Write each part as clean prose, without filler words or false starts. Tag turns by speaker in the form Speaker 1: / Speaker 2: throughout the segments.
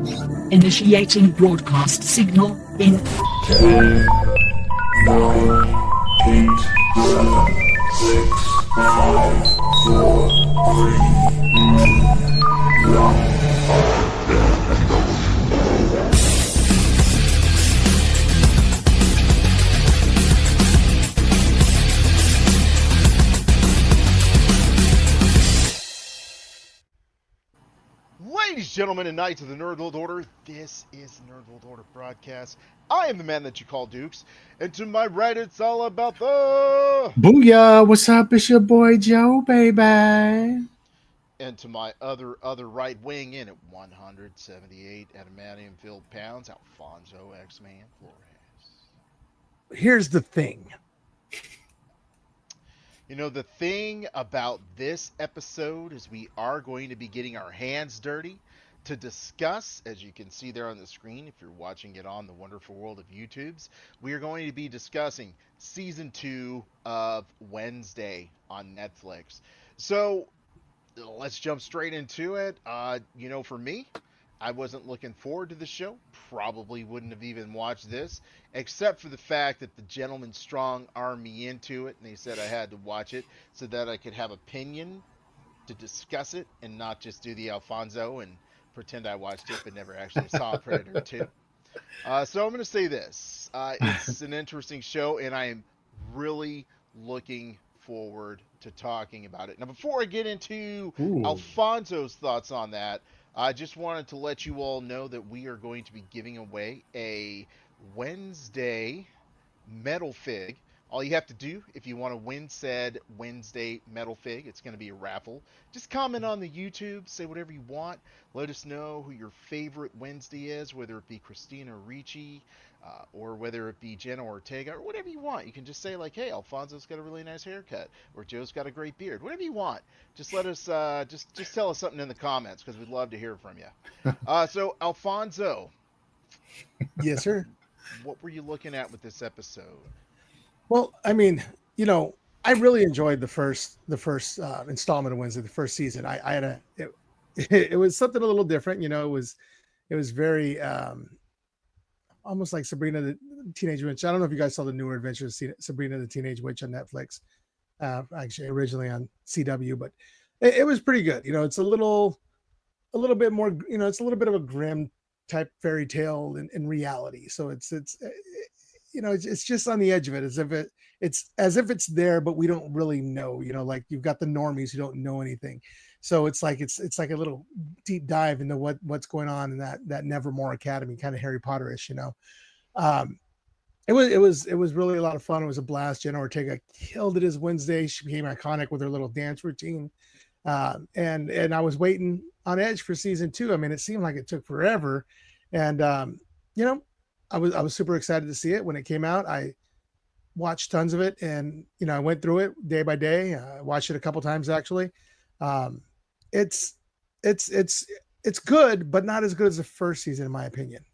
Speaker 1: Initiating broadcast signal in
Speaker 2: 10, 9, 8, 7, 6, 5, 4, 3, 2, 1.
Speaker 3: Ladies, gentlemen, and knights of the Nerd World Order, this is the Nerd World Order broadcast. I am the man that you call Dukes, and to my right, it's all about the...
Speaker 4: Booyah! What's up? It's your boy Joe, baby.
Speaker 3: And to my other right, weighing in at 178 adamantium-filled pounds, Alfonso X-Man Flores.
Speaker 5: Here's the thing.
Speaker 3: You know, the thing about this episode is we are going to be getting our hands dirty to discuss, as you can see there on the screen, if you're watching it on the wonderful world of YouTubes, we are going to be discussing Season 2 of Wednesday on Netflix. So, let's jump straight into it. For me, I wasn't looking forward to the show. Probably wouldn't have even watched this, except for the fact that the gentleman strong armed me into it, and they said I had to watch it so that I could have opinion to discuss it and not just do the Alfonso and pretend I watched it but never actually saw Predator 2. So I'm going to say this. It's an interesting show, and I am really looking forward to talking about it. Now, before I get into Alfonso's thoughts on that, I just wanted to let you all know that we are going to be giving away a Wednesday metal fig. All you have to do, if you want to win said Wednesday metal fig, it's going to be a raffle. Just comment on the YouTube, say whatever you want. Let us know who your favorite Wednesday is, whether it be Christina Ricci, or whether it be Jenna Ortega, or whatever you want. You can just say like, hey, Alfonso's got a really nice haircut, or Joe's got a great beard. Whatever you want. Just let us, just tell us something in the comments, because we'd love to hear from you. So, Alfonso.
Speaker 5: Yes, sir.
Speaker 3: What were you looking at with this episode?
Speaker 5: Well, I mean, I really enjoyed the first installment of Wednesday, the first season. I had it was something a little different. It was very almost like Sabrina the Teenage Witch. I don't know if you guys saw the newer Adventures of Sabrina the Teenage Witch on Netflix. Actually, originally on CW, but it was pretty good. It's a little bit more. It's a little bit of a grim type fairy tale in reality. So it's just on the edge of it, it's as if it's there, but we don't really know. Like you've got the normies who don't know anything. So it's like a little deep dive into what's going on in that Nevermore Academy, kind of Harry Potterish. It was really a lot of fun. It was a blast. Jenna Ortega killed it as Wednesday. She became iconic with her little dance routine. And I was waiting on edge for season 2. I mean, it seemed like it took forever. And I was super excited to see it when it came out. I watched tons of it, and I went through it day by day. I watched it a couple times actually. It's good, but not as good as the first season in my opinion.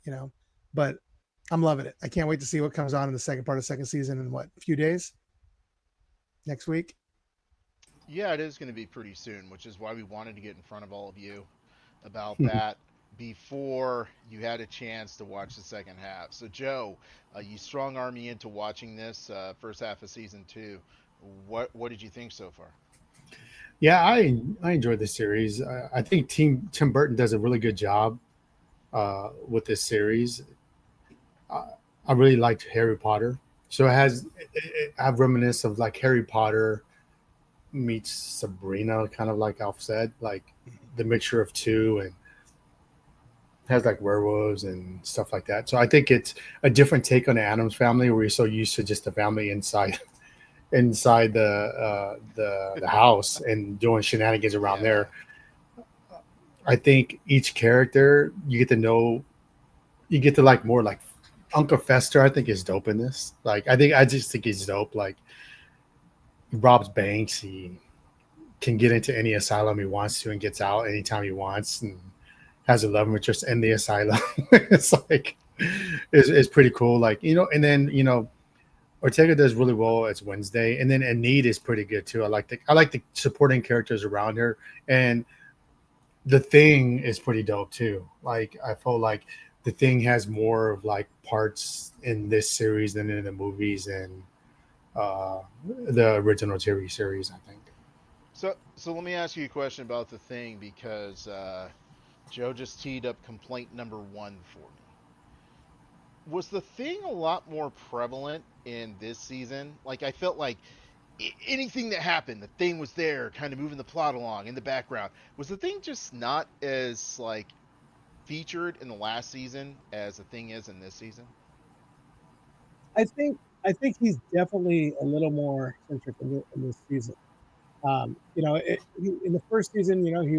Speaker 5: But I'm loving it. I can't wait to see what comes on in the second part of the second season in a few days? Next week?
Speaker 3: Yeah, it is going to be pretty soon, which is why we wanted to get in front of all of you about that before you had a chance to watch the second half. So, Joe, you strong arm me into watching this first half of season 2. What did you think so far?
Speaker 4: Yeah, I enjoyed the series. I think Tim Burton does a really good job with this series. I really liked Harry Potter, so I have reminiscence of like Harry Potter meets Sabrina, kind of like Alf said, like the mixture of two, and has like werewolves and stuff like that. So I think it's a different take on the Addams Family, where you're so used to just the family inside the house and doing shenanigans around there. I think each character you get to know, you get to like more. Like Uncle Fester, I think is dope in this. Like I just think he's dope. Like he robs banks, he can get into any asylum he wants to and gets out anytime he wants, and has a love interest in the asylum. It's like it's pretty cool. Like, and then Ortega does really well as Wednesday, and then Enid is pretty good too. I like the supporting characters around her, and The Thing is pretty dope too. Like I felt like The Thing has more of like parts in this series than in the movies and the original TV series. I think.
Speaker 3: So let me ask you a question about the thing because Joe just teed up complaint number one for me. Was the thing a lot more prevalent in this season? Like I felt like anything that happened, the thing was there, kind of moving the plot along in the background. Was the thing just not as like featured in the last season as the thing is in this season?
Speaker 5: I think he's definitely a little more centric in this season. In the first season, he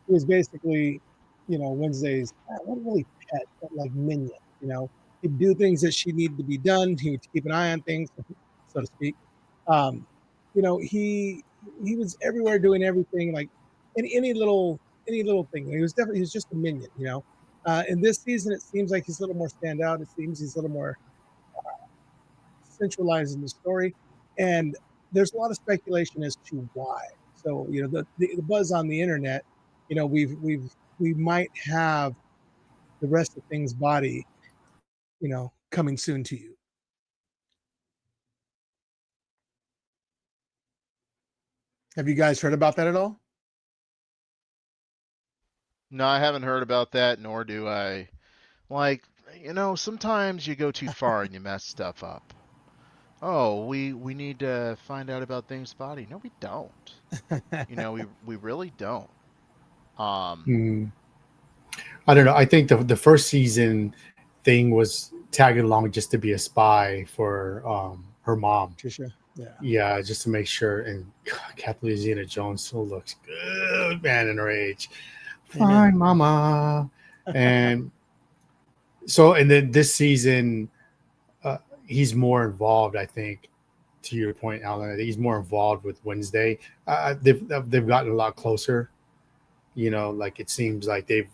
Speaker 5: was basically, Wednesday's not really pet, but like minion. He'd do things that she needed to be done. He would keep an eye on things, so to speak. Um, he was everywhere doing everything, like any little thing. He was just a minion. In this season, it seems like he's a little more standout. It seems he's a little more centralizing the story, and there's a lot of speculation as to why. So the buzz on the internet, we might have the rest of things body, coming soon to you. Have you guys heard about that at all?
Speaker 3: No, I haven't heard about that, nor do I. Like, sometimes you go too far and you mess stuff up. Oh, we need to find out about things body. No, we don't. We really don't. Um,
Speaker 4: Mm. I don't know. I think the first season Thing was tagging along just to be a spy for her mom.
Speaker 5: Trisha, yeah.
Speaker 4: Yeah, just to make sure. And God, Kathleen Zeta-Jones still looks good, man, in her age.
Speaker 5: Amen.
Speaker 4: Fine, mama. And so, and then this season, he's more involved. I think, to your point, Alan, I think he's more involved with Wednesday. They've gotten a lot closer. Like it seems like they've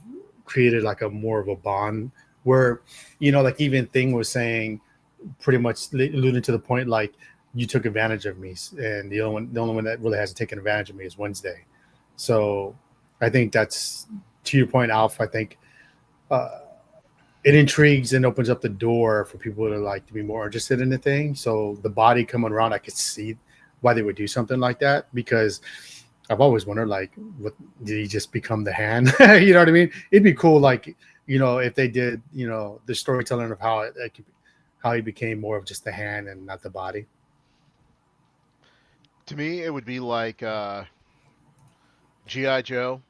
Speaker 4: created like a more of a bond where, like even Thing was saying, pretty much alluding to the point like you took advantage of me, and the only one that really hasn't taken advantage of me is Wednesday. So I think that's to your point, Alf. I think uh, it intrigues and opens up the door for people to like to be more interested in the thing. So the body coming around, I could see why they would do something like that because I've always wondered like, what did he just become the hand? You know what I mean? It'd be cool, like if they did, the storytelling of how he became more of just the hand and not the body.
Speaker 3: to me, it would be like GI Joe.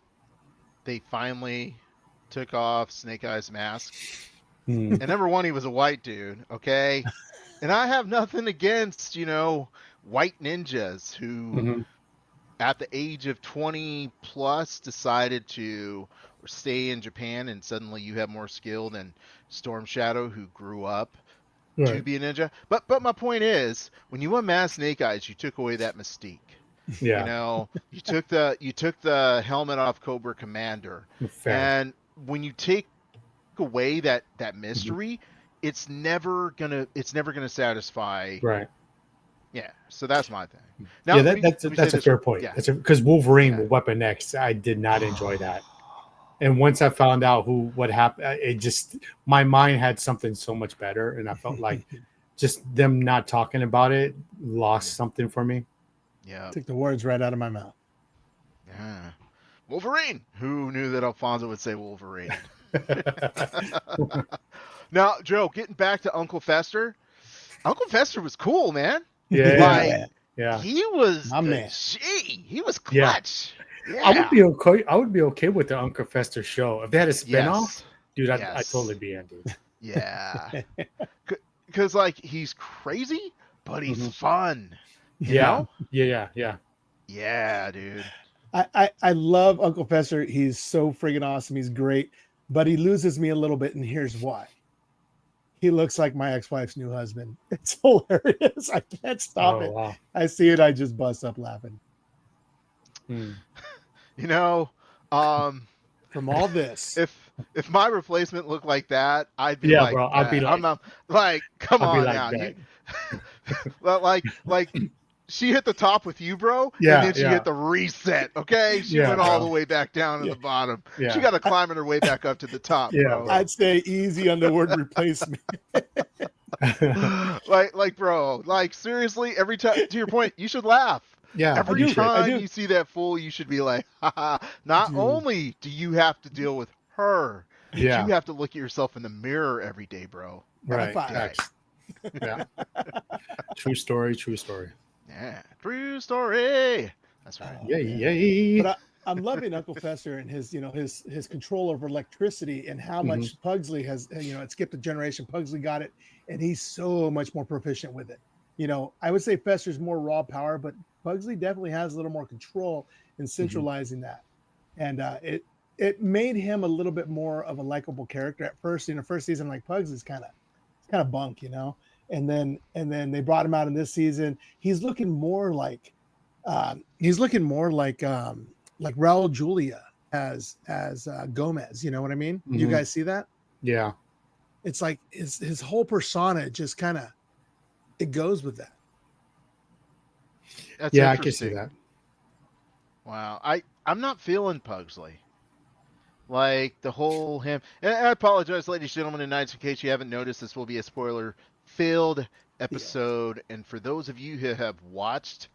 Speaker 3: They finally took off Snake Eyes mask,
Speaker 4: Mm.
Speaker 3: and number one, he was a white dude. Okay, and I have nothing against white ninjas who
Speaker 4: Mm-hmm.
Speaker 3: at the age of 20 plus decided to stay in Japan, and suddenly you have more skill than Storm Shadow who grew up to
Speaker 4: Right.
Speaker 3: be a ninja. But my point is, when you unmasked Snake Eyes, you took away that mystique.
Speaker 4: Yeah.
Speaker 3: You took the helmet off Cobra Commander,
Speaker 4: Fair.
Speaker 3: and when you take away that
Speaker 4: Mhm.
Speaker 3: mystery, it's never gonna satisfy.
Speaker 4: Right.
Speaker 3: Yeah, so that's my thing.
Speaker 4: Yeah,
Speaker 3: Now let me let me say
Speaker 4: that's a
Speaker 3: this.
Speaker 4: fair point.
Speaker 3: Yeah,
Speaker 4: That's because Wolverine
Speaker 3: yeah.
Speaker 4: with Weapon X, I did not enjoy that. And once I found out what happened, it just my mind had something so much better, and I felt like just them not talking about it lost something for me.
Speaker 3: Yeah,
Speaker 5: Took the words right out of my mouth.
Speaker 3: yeah. Wolverine. Who knew that Alfonso would say Wolverine? Now, Joe, getting back to Uncle Fester. Uncle Fester was cool, man.
Speaker 4: Yeah,
Speaker 3: Like
Speaker 5: Yeah,
Speaker 4: yeah,
Speaker 3: he was
Speaker 5: my
Speaker 3: the
Speaker 5: man.
Speaker 3: G. He was
Speaker 4: yeah.
Speaker 3: clutch. Yeah.
Speaker 4: I would be okay with the Uncle Fester show if they had a spinoff,
Speaker 3: Yes.
Speaker 4: dude. I'd totally
Speaker 3: Yes.
Speaker 4: be in, dude.
Speaker 3: Yeah. Because like he's crazy, but he's
Speaker 4: Hmm.
Speaker 3: fun. You
Speaker 4: Yeah,
Speaker 3: know?
Speaker 4: yeah.
Speaker 3: Yeah, dude.
Speaker 5: I love Uncle Fester. He's so friggin' awesome. He's great, but he loses me a little bit, and here's why. He looks like my ex-wife's new husband. It's hilarious. I can't stop
Speaker 4: Oh
Speaker 5: it.
Speaker 4: wow.
Speaker 5: I see it, I just bust up laughing.
Speaker 4: Hmm.
Speaker 3: You know, um,
Speaker 5: From all this,
Speaker 3: if my replacement looked like that, I'd be
Speaker 4: Yeah,
Speaker 3: like,
Speaker 4: bro.
Speaker 3: I'm not like, come
Speaker 4: I'd be
Speaker 3: on
Speaker 4: like
Speaker 3: now, you.
Speaker 4: that.
Speaker 3: Well, like she hit the top with you, bro, and
Speaker 4: Yeah,
Speaker 3: then she
Speaker 4: yeah.
Speaker 3: hit the reset. Okay, she
Speaker 4: Yeah,
Speaker 3: went all
Speaker 4: bro.
Speaker 3: the way back down to
Speaker 5: Yeah.
Speaker 3: the bottom.
Speaker 4: Yeah.
Speaker 3: She got to climbing her way back up to the top,
Speaker 4: Yeah,
Speaker 3: bro.
Speaker 4: bro.
Speaker 5: I'd say easy on the word replacement.
Speaker 3: like, bro, like seriously, every time. To your point, you should laugh.
Speaker 4: Yeah,
Speaker 3: Every
Speaker 4: you should.
Speaker 5: I
Speaker 3: time
Speaker 5: do.
Speaker 3: you see that fool, you should be like, haha. Not
Speaker 5: Dude.
Speaker 3: only do you have to deal with her, but you
Speaker 4: Yeah,
Speaker 3: have to look at yourself in the mirror every day, bro. Every
Speaker 4: right.
Speaker 5: five.
Speaker 3: day.
Speaker 4: Facts. Yeah. True story. True story.
Speaker 3: Yeah, true story. That's right.
Speaker 5: Oh,
Speaker 4: Yay,
Speaker 5: man.
Speaker 4: yay.
Speaker 5: But I'm loving Uncle Fester and his, his control over electricity and how
Speaker 4: Mhm.
Speaker 5: much Pugsley has, it skipped a generation. Pugsley got it, and he's so much more proficient with it. I would say Fester's more raw power, but Pugsley definitely has a little more control in centralizing that, and it made him a little bit more of a likable character at first. In the first season, like Pugsley's kind of bunk, and then they brought him out in this season. He's looking more like Raul Julia as Gomez. You know what I mean? Do you
Speaker 4: Mhm.
Speaker 5: guys see that?
Speaker 4: Yeah.
Speaker 5: It's like his whole persona just kind of it goes with that.
Speaker 3: That's
Speaker 4: Yeah, I can see
Speaker 3: interesting.
Speaker 4: that.
Speaker 3: Wow, I'm not feeling Pugsley. Like the whole him. And I apologize, ladies and gentlemen, tonight. In case you haven't noticed, this will be a spoiler-filled episode. And for those of you who have watched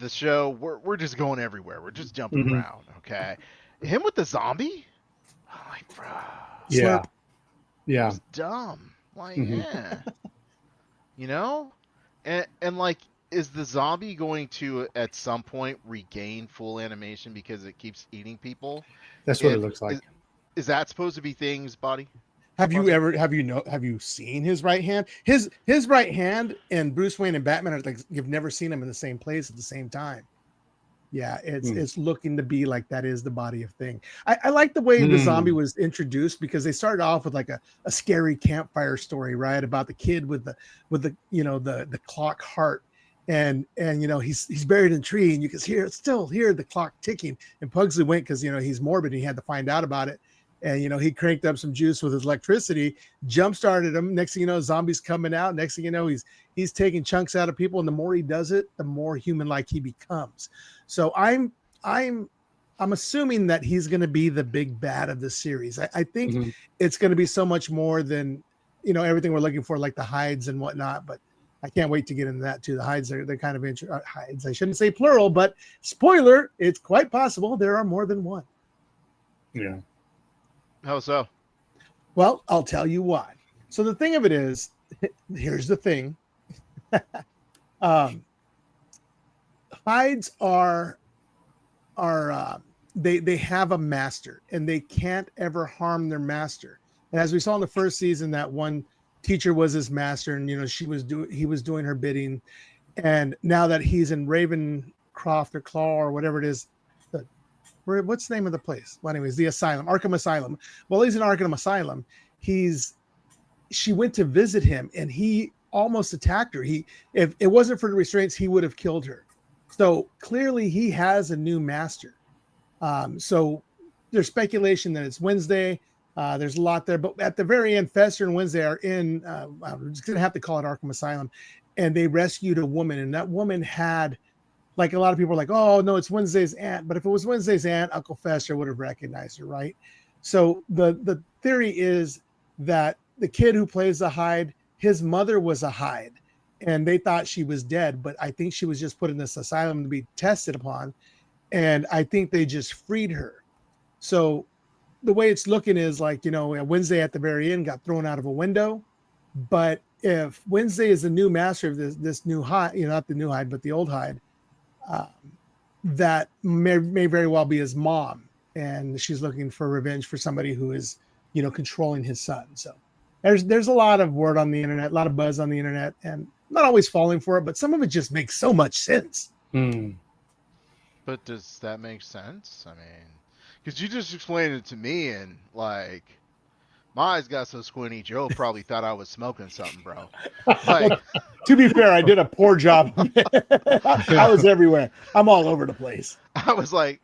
Speaker 3: the show, we're just going everywhere. We're just jumping
Speaker 4: Mhm.
Speaker 3: around. Okay, him with the zombie. I'm like, bro,
Speaker 4: Yeah.
Speaker 5: Slurp.
Speaker 3: it
Speaker 4: Yeah.
Speaker 3: was dumb. Like,
Speaker 4: Mhm.
Speaker 3: you know, and like, is the zombie going to at some point regain full animation because it keeps eating people?
Speaker 4: That's what it
Speaker 3: If
Speaker 4: looks like.
Speaker 3: is that supposed to be things, body?
Speaker 5: Have you
Speaker 3: Buzzer?
Speaker 5: ever have you seen his right hand? His right hand and Bruce Wayne and Batman are like you've never seen them in the same place at the same time. Yeah,
Speaker 4: Hmm.
Speaker 5: it's looking to be like that is the body of thing. I like the way the zombie was introduced because they started off with like a scary campfire story, right? About the kid with the the clock heart. And he's buried in a tree and you can still hear the clock ticking. And Pugsley went because he's morbid and he had to find out about it. And he cranked up some juice with his electricity, jump started him. Next thing you know, zombies coming out. Next thing you know, he's taking chunks out of people. And the more he does it, the more human like he becomes. So I'm assuming that he's going to be the big bad of the series. I think
Speaker 4: Mhm.
Speaker 5: it's going to be so much more than everything we're looking for, like the hides and whatnot. But I can't wait to get into that too. The hides they're kind of hides. I shouldn't say plural, but spoiler, it's quite possible there are more than one.
Speaker 4: Yeah.
Speaker 3: How so?
Speaker 5: Well, I'll tell you why. So the thing of it is, here's the thing. Hides are they have a master and they can't ever harm their master. And as we saw in the first season, that one teacher was his master, and he was doing her bidding. And now that he's in Ravencroft or Claw or whatever it is, what's the name of the place? Well, anyways, the asylum, Arkham Asylum. Well, he's in Arkham Asylum. She went to visit him and he almost attacked her. If it wasn't for the restraints, he would have killed her. So clearly he has a new master. So there's speculation that it's Wednesday. There's a lot there, but at the very end, Fester and Wednesday are in, I'm just going to have to call it Arkham Asylum, and they rescued a woman. And that woman had, like a lot of people are like, oh, no, it's Wednesday's aunt. But if it was Wednesday's aunt, Uncle Fester would have recognized her, right? So the theory is that the kid who plays the Hyde, his mother was a Hyde, and they thought she was dead, but I think she was just put in this asylum to be tested upon. And I think they just freed her. So the way it's looking is like, Wednesday at the very end got thrown out of a window. But if Wednesday is the new master of this new Hyde, not the new Hyde, but the old Hyde, um, that may very well be his mom, and she's looking for revenge for somebody who is, controlling his son. So there's a lot of word on the internet, a lot of buzz on the internet, and I'm not always falling for it, but some of it just makes so much sense.
Speaker 4: Hmm.
Speaker 3: But does that make sense? I mean, because you just explained it to me, and like, my eyes got so squinty, Joe probably thought I was smoking something, bro. Like,
Speaker 5: To be fair, I did a poor job. I was everywhere. I'm all over the place.
Speaker 3: I was like,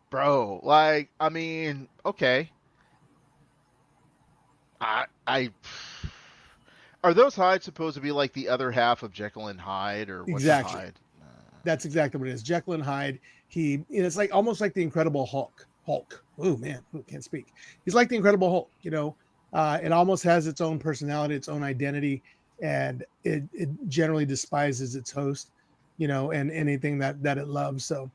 Speaker 3: bro, like, I mean, okay. I Are those Hyde supposed to be like the other half of Jekyll and Hyde, or what's a
Speaker 5: Exactly.
Speaker 3: Hyde?
Speaker 5: That's exactly what it is. Jekyll and Hyde. It's like almost like the Incredible Hulk. Hulk. Oh man, can't speak. He's like the Incredible Hulk. It almost has its own personality, its own identity, and it generally despises its host. And anything that it loves. So,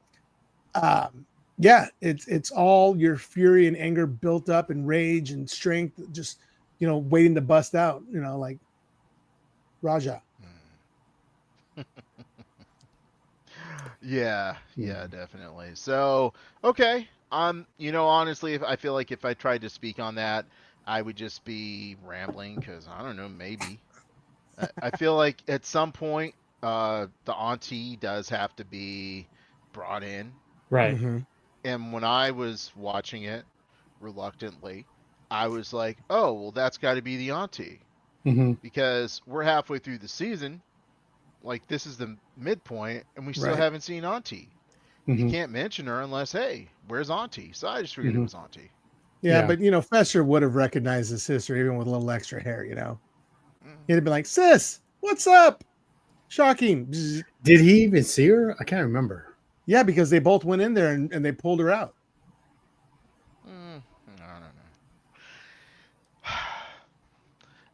Speaker 5: yeah, it's all your fury and anger built up and rage and strength, just waiting to bust out. Like Raja.
Speaker 3: Yeah, definitely. So, okay. Honestly, if I feel like if I tried to speak on that, I would just be rambling because I don't know, maybe. I feel like at some point, the auntie does have to be brought in.
Speaker 4: Right.
Speaker 5: Mm-hmm.
Speaker 3: And when I was watching it reluctantly, I was like, oh, well, that's got to be the auntie
Speaker 4: Hmm.
Speaker 3: because we're halfway through the season. Like, this is the midpoint, and we still
Speaker 5: Right.
Speaker 3: haven't seen auntie. You
Speaker 4: Hmm.
Speaker 3: can't mention her unless, hey, where's auntie? So I just figured it
Speaker 4: Hmm.
Speaker 3: was auntie.
Speaker 5: Yeah,
Speaker 4: Yeah.
Speaker 5: but Fester would have recognized his sister even with a little extra hair.
Speaker 3: Mm.
Speaker 5: He'd have been like, "Sis, what's up?" Shocking. Bzz.
Speaker 4: Did he even see her? I can't remember.
Speaker 5: Yeah, because they both went in there and they pulled her out.
Speaker 3: I don't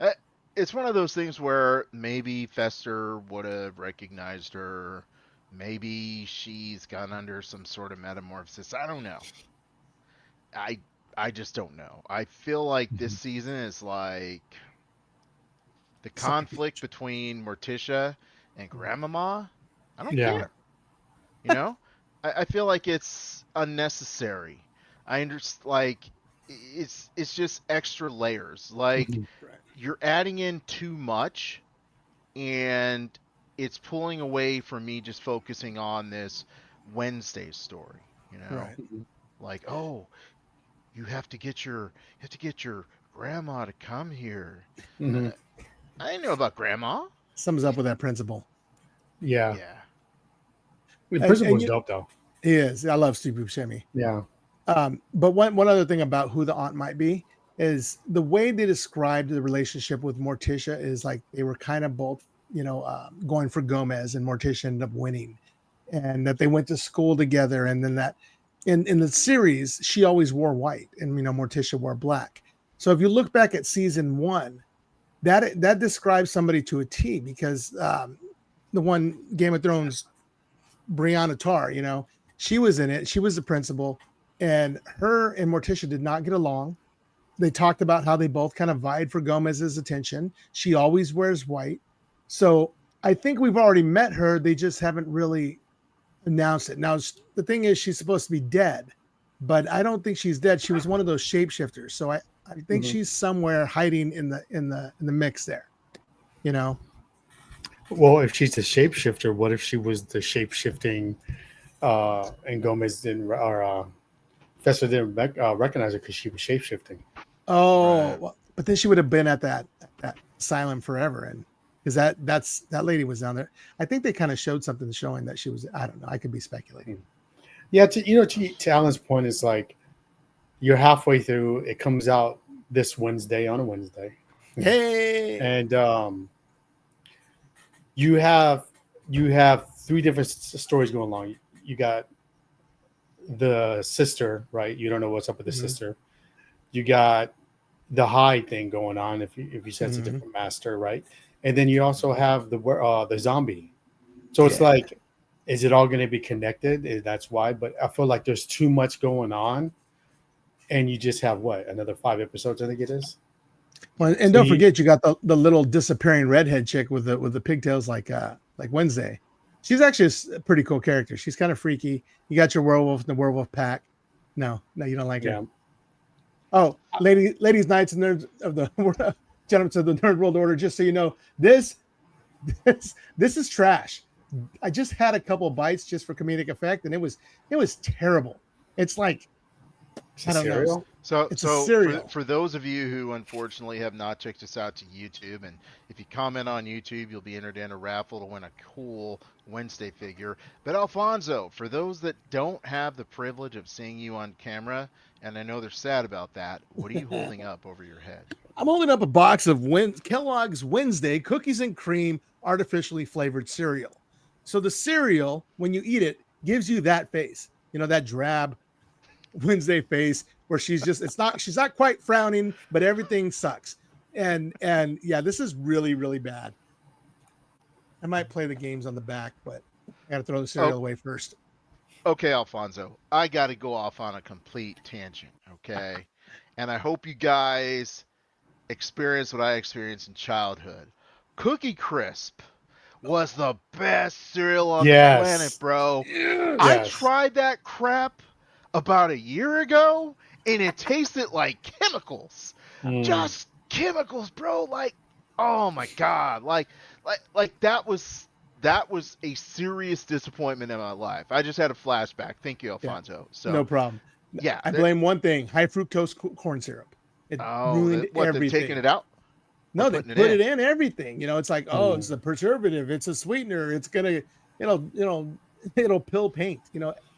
Speaker 3: know. It's one of those things where maybe Fester would have recognized her. Maybe she's gone under some sort of metamorphosis. I don't know. I I just don't know. I feel like this
Speaker 4: Mhm.
Speaker 3: season is like the
Speaker 5: Something.
Speaker 3: conflict between Morticia and Grandmama. I don't
Speaker 4: Yeah.
Speaker 3: care. You know, I feel like it's unnecessary. I understand, like it's just extra layers. Like
Speaker 4: Mhm.
Speaker 5: Right.
Speaker 3: you're adding in too much, and it's pulling away from me just focusing on this Wednesday story.
Speaker 5: Right.
Speaker 4: Mhm.
Speaker 3: Like, oh, you have to get your grandma to come here.
Speaker 4: Mhm.
Speaker 3: Uh, I didn't know about grandma.
Speaker 5: Sums up with that principle.
Speaker 4: Yeah.
Speaker 3: Yeah.
Speaker 4: The
Speaker 5: And
Speaker 4: principal was dope though.
Speaker 5: he is. I love Steve Buscemi.
Speaker 4: Yeah.
Speaker 5: But one other thing about who the aunt might be is the way they described the relationship with Morticia is like they were kind of both, going for Gomez, and Morticia ended up winning, and that they went to school together, and then that in the series she always wore white, and Morticia wore black. So if you look back at season one, that describes somebody to a T, because the one Game of Thrones Brianna Tarr, she was in it. She was the principal, and her and Morticia did not get along. They talked about how they both kind of vied for Gomez's attention. She always wears white. So I think we've already met her. They just haven't really announced it. Now, the thing is, she's supposed to be dead, but I don't think she's dead. She was one of those shapeshifters. So I think
Speaker 4: Mhm.
Speaker 5: she's somewhere hiding in the mix there, you know?
Speaker 4: Well, if she's a shapeshifter, what if she was the shape shifting and Gomez didn't or Fester didn't recognize her because she was shape shifting?
Speaker 5: Oh,
Speaker 3: Right.
Speaker 5: well, but then she would have been at that asylum forever, and because that lady was down there. I think they kind of showed something showing that she was. I don't know. I could be speculating.
Speaker 4: Yeah, to Alan's point is like you're halfway through. It comes out this Wednesday on a Wednesday,
Speaker 5: Hey,
Speaker 4: and you have three different stories going along. You got the sister, right? You don't know what's up with the
Speaker 5: hmm
Speaker 4: sister. You got the high thing going on. If you said it's a
Speaker 5: hmm
Speaker 4: different master, right? And then you also have the zombie. So it's
Speaker 5: yeah.
Speaker 4: like, is it all going to be connected? That's why. But I feel like there's too much going on, and you just have what, another 5 episodes? I think it is.
Speaker 5: Well, and
Speaker 4: So
Speaker 5: don't
Speaker 4: you,
Speaker 5: forget, you got the little disappearing redhead chick with the pigtails, like Wednesday. She's actually a pretty cool character. She's kind of freaky. You got your werewolf in the werewolf pack. No, you don't like her.
Speaker 4: yeah.
Speaker 5: Oh, ladies, knights, and nerds of the gentlemen of the nerd world order. Just so you know, this is trash. I just had a couple bites just for comedic effect, and it was terrible. It's like,
Speaker 4: Is
Speaker 5: I
Speaker 4: it
Speaker 5: don't know.
Speaker 4: cereal?
Speaker 3: So,
Speaker 5: It's a
Speaker 3: so for
Speaker 5: cereal.
Speaker 3: for those of you who unfortunately have not checked us out to YouTube, and if you comment on YouTube, you'll be entered in a raffle to win a cool Wednesday figure. But Alfonso, for those that don't have the privilege of seeing you on camera, and I know they're sad about that, what are you holding up over your head?
Speaker 5: I'm holding up a box of Kellogg's Wednesday cookies and cream artificially flavored cereal. So the cereal, when you eat it, gives you that face, that drab Wednesday face where she's not quite frowning, but everything sucks. And yeah, this is really, really bad. I might play the games on the back, but I got to throw the
Speaker 3: Oh,
Speaker 5: cereal away first.
Speaker 3: okay, Alfonso, I got to go off on a complete tangent, okay? And I hope you guys experience what I experienced in childhood. Cookie Crisp was the best cereal on the planet,
Speaker 4: Yes.
Speaker 3: bro. I
Speaker 5: Yes.
Speaker 4: Yes.
Speaker 3: tried that crap about a year ago and it tasted like chemicals.
Speaker 4: Mm.
Speaker 3: Just chemicals, bro. Like, oh my god. Like that was a serious disappointment in my life. I just had a flashback. Thank you,
Speaker 5: Yeah,
Speaker 3: Alfonso. So,
Speaker 5: no problem.
Speaker 3: yeah,
Speaker 5: I blame one thing: high fructose corn syrup. It ruined
Speaker 3: what they've taken
Speaker 5: everything.
Speaker 3: it out or
Speaker 5: No, they
Speaker 3: putting it
Speaker 5: put
Speaker 3: in?
Speaker 5: it in everything. It's like, oh,
Speaker 4: Mm.
Speaker 5: it's a preservative, it's a sweetener, it's gonna, it'll pill paint.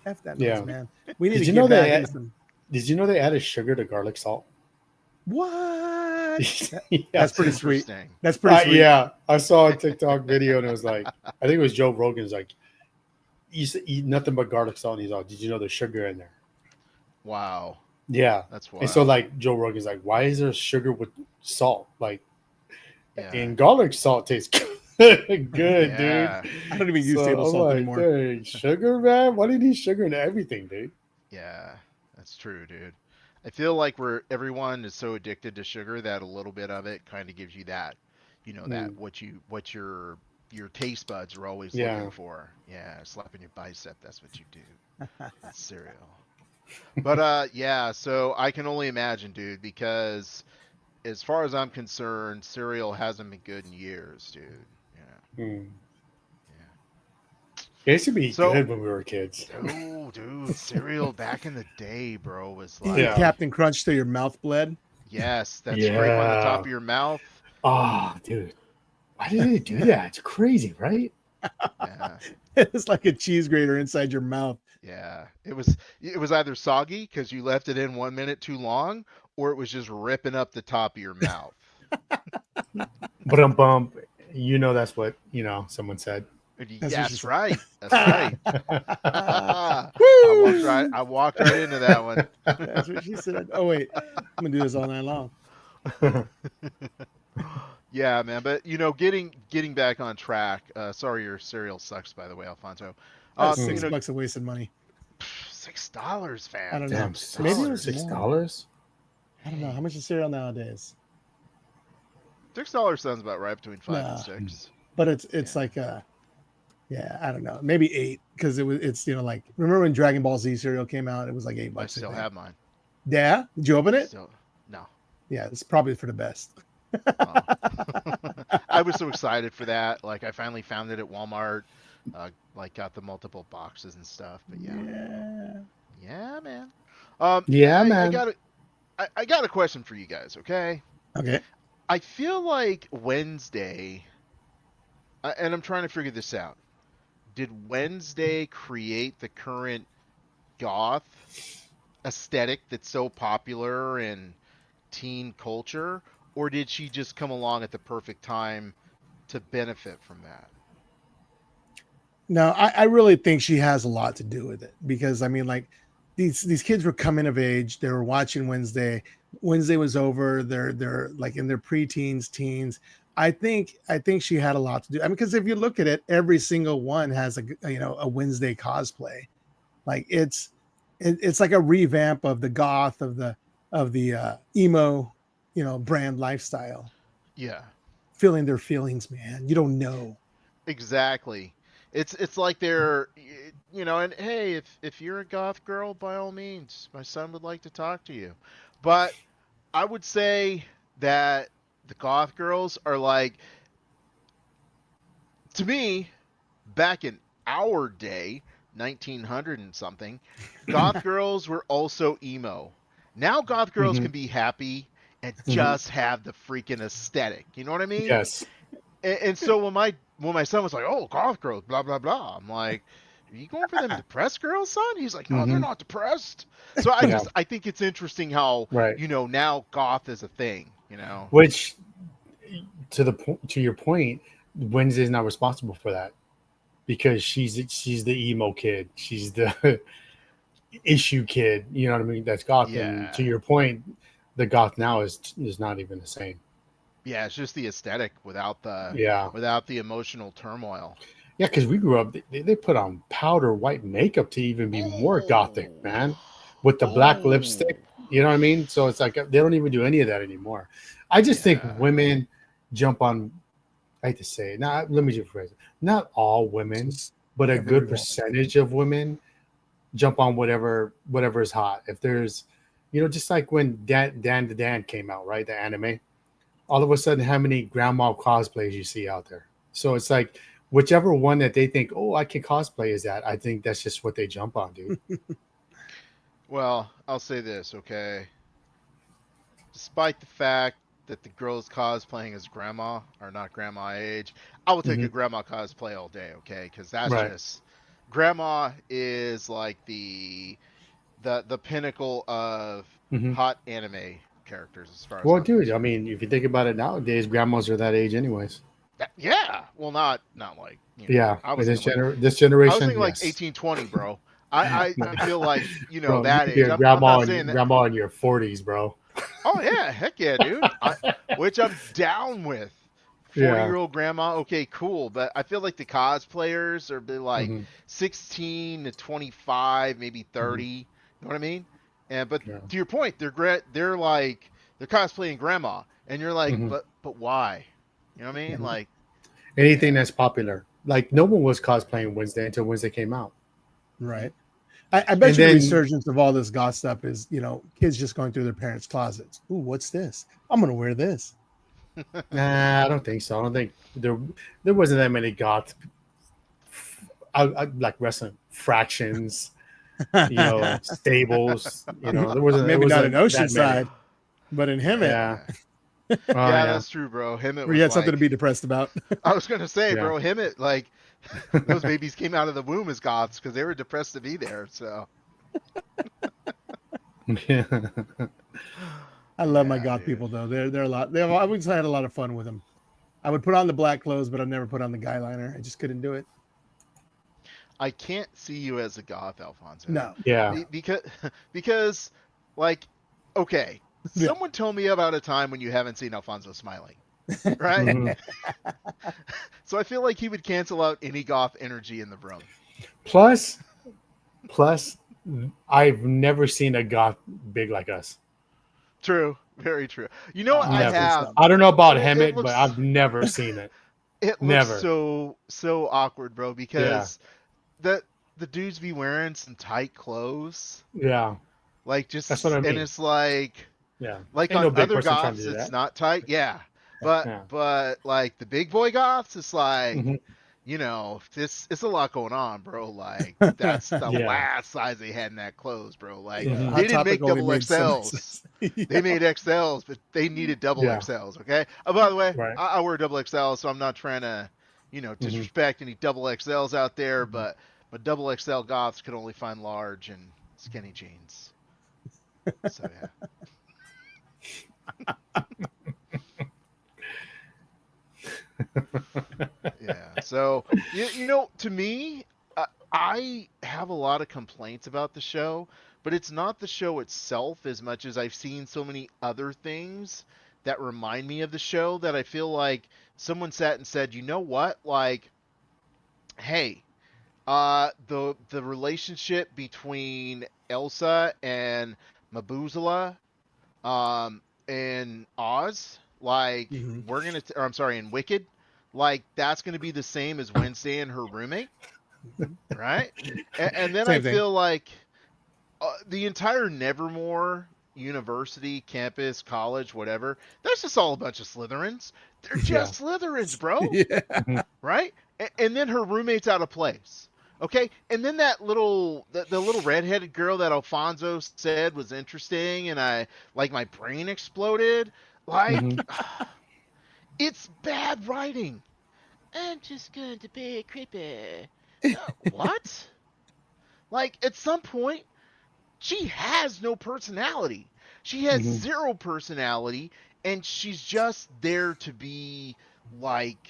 Speaker 5: F that noise,
Speaker 4: Yeah.
Speaker 5: man. We need to
Speaker 4: Did you
Speaker 5: get
Speaker 4: know
Speaker 5: back into some.
Speaker 4: did you know they added sugar to garlic salt?
Speaker 5: What? That's
Speaker 4: Yes.
Speaker 5: pretty sweet.
Speaker 3: Interesting.
Speaker 5: That's pretty sweet.
Speaker 4: Yeah. I saw a TikTok video and it was like, I think it was Joe Rogan's like, eat nothing but garlic salt. And he's like, did you know there's sugar in there?
Speaker 3: Wow,
Speaker 4: Yeah.
Speaker 3: that's
Speaker 4: And so
Speaker 3: wild.
Speaker 4: like Joe Rogan's like, why is there sugar with salt? Like,
Speaker 3: Yeah,
Speaker 4: and garlic salt tastes good, dude.
Speaker 3: yeah,
Speaker 5: I don't even use
Speaker 4: So
Speaker 5: table
Speaker 4: I'm
Speaker 5: salt
Speaker 4: like,
Speaker 5: anymore.
Speaker 4: dude, sugar, man? Why do you need sugar in everything, dude?
Speaker 3: yeah. That's true, dude. I feel like everyone is so addicted to sugar that a little bit of it kind of gives you that, that
Speaker 4: Mm,
Speaker 3: what your taste buds are always looking
Speaker 4: yeah.
Speaker 3: for. Yeah, slapping your bicep. That's what you do. That's cereal. But yeah. So I can only imagine, dude, because as far as I'm concerned, cereal hasn't been good in years, dude. Yeah,
Speaker 4: Mm.
Speaker 3: yeah.
Speaker 4: It used to be
Speaker 3: So,
Speaker 4: good when we were kids.
Speaker 3: oh, dude, cereal back in the day, bro, was
Speaker 5: Eating
Speaker 3: like,
Speaker 4: Yeah.
Speaker 5: Captain Crunch till your mouth bled.
Speaker 3: yes, that scrape on the top
Speaker 4: Yeah.
Speaker 3: of your mouth.
Speaker 4: Oh, dude. Why did they do that? It's crazy, right?
Speaker 3: Yeah,
Speaker 5: It's like a cheese grater inside your mouth.
Speaker 3: yeah. It was either soggy because you left it in 1 minute too long, or it was just ripping up the top of your mouth.
Speaker 4: But bump. That's what, someone said.
Speaker 5: That's what she
Speaker 3: That's
Speaker 5: said.
Speaker 3: right. That's right.
Speaker 5: Woo!
Speaker 3: I walked right into that one.
Speaker 5: That's what she said. Oh wait, I'm gonna do this all night long.
Speaker 3: Yeah, man. But getting back on track. Sorry, your cereal sucks, by the way, Alfonso.
Speaker 5: That's
Speaker 3: You
Speaker 4: Mm.
Speaker 3: know,
Speaker 5: $6 of wasted money.
Speaker 3: $6,
Speaker 5: I
Speaker 3: fam.
Speaker 5: don't know.
Speaker 4: Damn,
Speaker 3: Six
Speaker 5: Maybe it
Speaker 4: six
Speaker 5: was
Speaker 3: dollars.
Speaker 4: six
Speaker 5: more.
Speaker 4: dollars.
Speaker 5: I don't know. How
Speaker 3: Dang.
Speaker 5: much is cereal nowadays?
Speaker 3: $6 sounds about right between five and
Speaker 5: No,
Speaker 3: six.
Speaker 5: but it's
Speaker 3: Yeah.
Speaker 5: like yeah, I don't know, maybe eight because it's like remember when Dragon Ball Z cereal came out? It was like eight
Speaker 3: I
Speaker 5: bucks, I
Speaker 3: still
Speaker 5: think.
Speaker 3: have mine.
Speaker 5: Yeah, did you open
Speaker 3: I
Speaker 5: it?
Speaker 3: still no.
Speaker 5: Yeah, it's probably for the best.
Speaker 3: Oh. I was so excited for that. Like I finally found it at Walmart. Like got the multiple boxes and stuff. But yeah,
Speaker 5: Yeah.
Speaker 3: yeah, man.
Speaker 4: Yeah,
Speaker 3: I
Speaker 4: man.
Speaker 3: got I got a question for you guys. Okay.
Speaker 5: Okay.
Speaker 3: I feel like Wednesday, and I'm trying to figure this out. Did Wednesday create the current goth aesthetic that's so popular in teen culture, or did she just come along at the perfect time to benefit from that?
Speaker 5: No, I really think she has a lot to do with it because I mean, like these kids were coming of age. They were watching Wednesday. Wednesday was over. They're like in their preteens, teens. I think she had a lot to do. I mean, because if you look at it, every single one has a Wednesday cosplay. Like it's like a revamp of the goth of the emo brand lifestyle.
Speaker 3: Yeah,
Speaker 5: Feeling their feelings, man. You don't know.
Speaker 3: exactly. It's like and hey, if you're a goth girl, by all means, my son would like to talk to you. But I would say that the goth girls are like, to me, back in our day, 1900 and something, goth girls were also emo. Now goth girls
Speaker 4: Mhm.
Speaker 3: can be happy and
Speaker 4: Mhm.
Speaker 3: just have the freaking aesthetic. You know what I mean?
Speaker 4: Yes.
Speaker 3: And so when my son was like, "Oh, goth girls, blah blah blah," I'm like, "Are you going for them depressed girls, son?" He's like, "No, they're
Speaker 4: Hmm.
Speaker 3: not depressed." So
Speaker 4: Yeah.
Speaker 3: I think it's interesting how
Speaker 4: Right.
Speaker 3: now goth is a thing. You know?
Speaker 4: Which, to your point, Wednesday's not responsible for that because she's the emo kid. She's the issue kid. You know what I mean? That's goth. And
Speaker 3: Yeah,
Speaker 4: to your point, the goth now is not even the same.
Speaker 3: yeah. It's just the aesthetic
Speaker 4: Yeah.
Speaker 3: without the emotional turmoil.
Speaker 4: Yeah, because we grew up, they put on powder white makeup to even be more gothic,
Speaker 3: Oh,
Speaker 4: man, with the black
Speaker 3: oh,
Speaker 4: lipstick. You know what I mean? So it's like they don't even do any of that anymore. I just think
Speaker 3: yeah.
Speaker 4: women jump on. I hate to say it. Not let me just phrase it. Not all
Speaker 5: It's
Speaker 4: women,
Speaker 5: just
Speaker 4: but a
Speaker 5: ever
Speaker 4: good
Speaker 5: evolving.
Speaker 4: percentage of women jump on whatever is hot. If there's, just like when Dan the Dan came out, right? The anime. All of a sudden, how many grandma cosplays you see out there? So it's like whichever one that they think, oh, I can cosplay is that. I think that's just what they jump on, dude.
Speaker 3: Well, I'll say this, okay? Despite the fact that the girls cosplaying as grandma are not grandma age, I will take
Speaker 4: Hmm.
Speaker 3: a grandma cosplay all day, okay? Because that's
Speaker 4: Right.
Speaker 3: just grandma is like the pinnacle of
Speaker 4: Hmm.
Speaker 3: hot anime characters as far as
Speaker 4: Well,
Speaker 3: I'm
Speaker 4: dude, I
Speaker 3: concerned.
Speaker 4: mean, if you think about it nowadays, grandmas are that age, anyways.
Speaker 3: Yeah, well, not like
Speaker 4: Yeah,
Speaker 3: I
Speaker 4: in
Speaker 3: was thinking like
Speaker 4: this
Speaker 3: I was
Speaker 4: generation,
Speaker 3: thinking like
Speaker 4: yes.
Speaker 3: 1820, bro. I feel like
Speaker 4: Bro, you
Speaker 3: that
Speaker 4: could be
Speaker 3: age.
Speaker 4: a
Speaker 3: I'm not saying that.
Speaker 4: grandma in your 40s, bro.
Speaker 3: Oh yeah, heck yeah, dude. Which I'm down with. 40-year-old
Speaker 4: Yeah.
Speaker 3: year old grandma, okay, cool. But I feel like the cosplayers are be like
Speaker 4: Hmm.
Speaker 3: 16 to 25, maybe
Speaker 4: Hmm.
Speaker 3: 30. You know what I mean? And but
Speaker 4: Yeah.
Speaker 3: to your point, they're like they're cosplaying grandma, and you're like,
Speaker 4: Hmm.
Speaker 3: but why? You know what I mean?
Speaker 4: Hmm.
Speaker 3: Like,
Speaker 4: Anything
Speaker 3: yeah,
Speaker 4: that's popular. Like no one was cosplaying Wednesday until Wednesday came out.
Speaker 3: hmm
Speaker 5: Right. I bet
Speaker 4: And
Speaker 5: you the
Speaker 4: then
Speaker 5: resurgence of all this goth stuff is, kids just going through their parents' closets. Ooh, what's this? I'm gonna wear this.
Speaker 4: nah, I don't think so. I don't think there wasn't that many goth. I like wrestling fractions, stables. It
Speaker 5: Maybe not in
Speaker 4: wasn't that many.
Speaker 5: Oceanside, but in Hemet,
Speaker 4: Yeah.
Speaker 3: yeah,
Speaker 4: Oh
Speaker 3: yeah,
Speaker 4: yeah.
Speaker 3: that's true, bro. Him, it
Speaker 5: where you
Speaker 3: was
Speaker 5: had something to
Speaker 3: like
Speaker 5: be depressed about.
Speaker 3: I was gonna say,
Speaker 4: Yeah.
Speaker 3: bro, him it like those babies came out of the womb as goths because they were depressed to be there. So
Speaker 4: Yeah.
Speaker 5: I love my
Speaker 3: yeah,
Speaker 5: goth
Speaker 3: dude.
Speaker 5: people though. They're a lot. I always had a lot of fun with them. I would put on the black clothes, but I'd never put on the guy liner. I just couldn't do it.
Speaker 3: I can't see you as a goth, Alfonso,
Speaker 5: No.
Speaker 4: Yeah.
Speaker 3: because because like okay,
Speaker 5: Yeah.
Speaker 3: someone tell me about a time when you haven't seen Alfonso smiling, right?
Speaker 4: Hmm.
Speaker 3: So I feel like he would cancel out any goth energy in the room.
Speaker 4: Plus, plus, I've never seen a goth big like us.
Speaker 3: True, very true. You know what
Speaker 5: Oh,
Speaker 3: I
Speaker 5: I
Speaker 4: Never.
Speaker 5: think
Speaker 3: have,
Speaker 5: so.
Speaker 4: I don't know about
Speaker 3: and it
Speaker 4: Hemet, but
Speaker 3: looks
Speaker 4: I've never seen it.
Speaker 3: it looks
Speaker 4: Never.
Speaker 3: so awkward, bro,
Speaker 4: Yeah.
Speaker 3: because the dudes be wearing some tight clothes.
Speaker 4: Yeah.
Speaker 3: Like
Speaker 4: That's what
Speaker 3: just
Speaker 4: I
Speaker 3: and
Speaker 4: mean.
Speaker 3: it's like
Speaker 4: Yeah.
Speaker 3: like
Speaker 4: Ain't
Speaker 3: on
Speaker 4: no big
Speaker 3: other
Speaker 4: person trying to
Speaker 3: goths
Speaker 4: do
Speaker 3: it's
Speaker 4: that.
Speaker 3: not tight, yeah. But
Speaker 4: Yeah.
Speaker 3: but like the big boy goths, it's like,
Speaker 4: Hmm.
Speaker 3: this it's a lot going on, bro. Like that's the
Speaker 4: Yeah.
Speaker 3: last size they had in that clothes, bro. Like
Speaker 5: Yeah,
Speaker 4: Hmm.
Speaker 3: they
Speaker 5: Hot
Speaker 3: didn't
Speaker 5: Topic
Speaker 3: make
Speaker 5: only
Speaker 3: double
Speaker 5: made so much
Speaker 3: XLs.
Speaker 5: sense.
Speaker 3: They
Speaker 5: Yeah.
Speaker 3: made XLs, but they needed double
Speaker 4: Yeah.
Speaker 3: XLs, okay? Oh, by the way,
Speaker 4: Right.
Speaker 3: I wear double XL, so I'm not trying to,
Speaker 4: Hmm.
Speaker 3: disrespect any double XLs out there, but double XL goths could only find large and skinny jeans. So yeah. Yeah. So to me, I have a lot of complaints about the show, but it's not the show itself as much as I've seen so many other things that remind me of the show that I feel like someone sat and said, you know what, like, hey, the relationship between Elsa and Mabuzela, in Oz, like
Speaker 5: Hmm.
Speaker 3: or I'm sorry, in Wicked, like that's gonna be the same as Wednesday and her roommate, right? And then I
Speaker 5: Same thing.
Speaker 3: feel like the entire Nevermore University, campus, college, whatever, that's just all a bunch of Slytherins. They're
Speaker 4: Yeah.
Speaker 3: just Slytherins, bro,
Speaker 5: Yeah.
Speaker 4: Hmm.
Speaker 3: right? And then her roommate's out of place. Okay, and then that the little redheaded girl that Alfonso said was interesting, and I like my brain exploded.
Speaker 4: Hmm.
Speaker 3: Like, it's bad writing. I'm just going to be creepy. What? Like, at some point, she has no personality. She has
Speaker 4: Hmm.
Speaker 3: zero personality, and she's just there to be like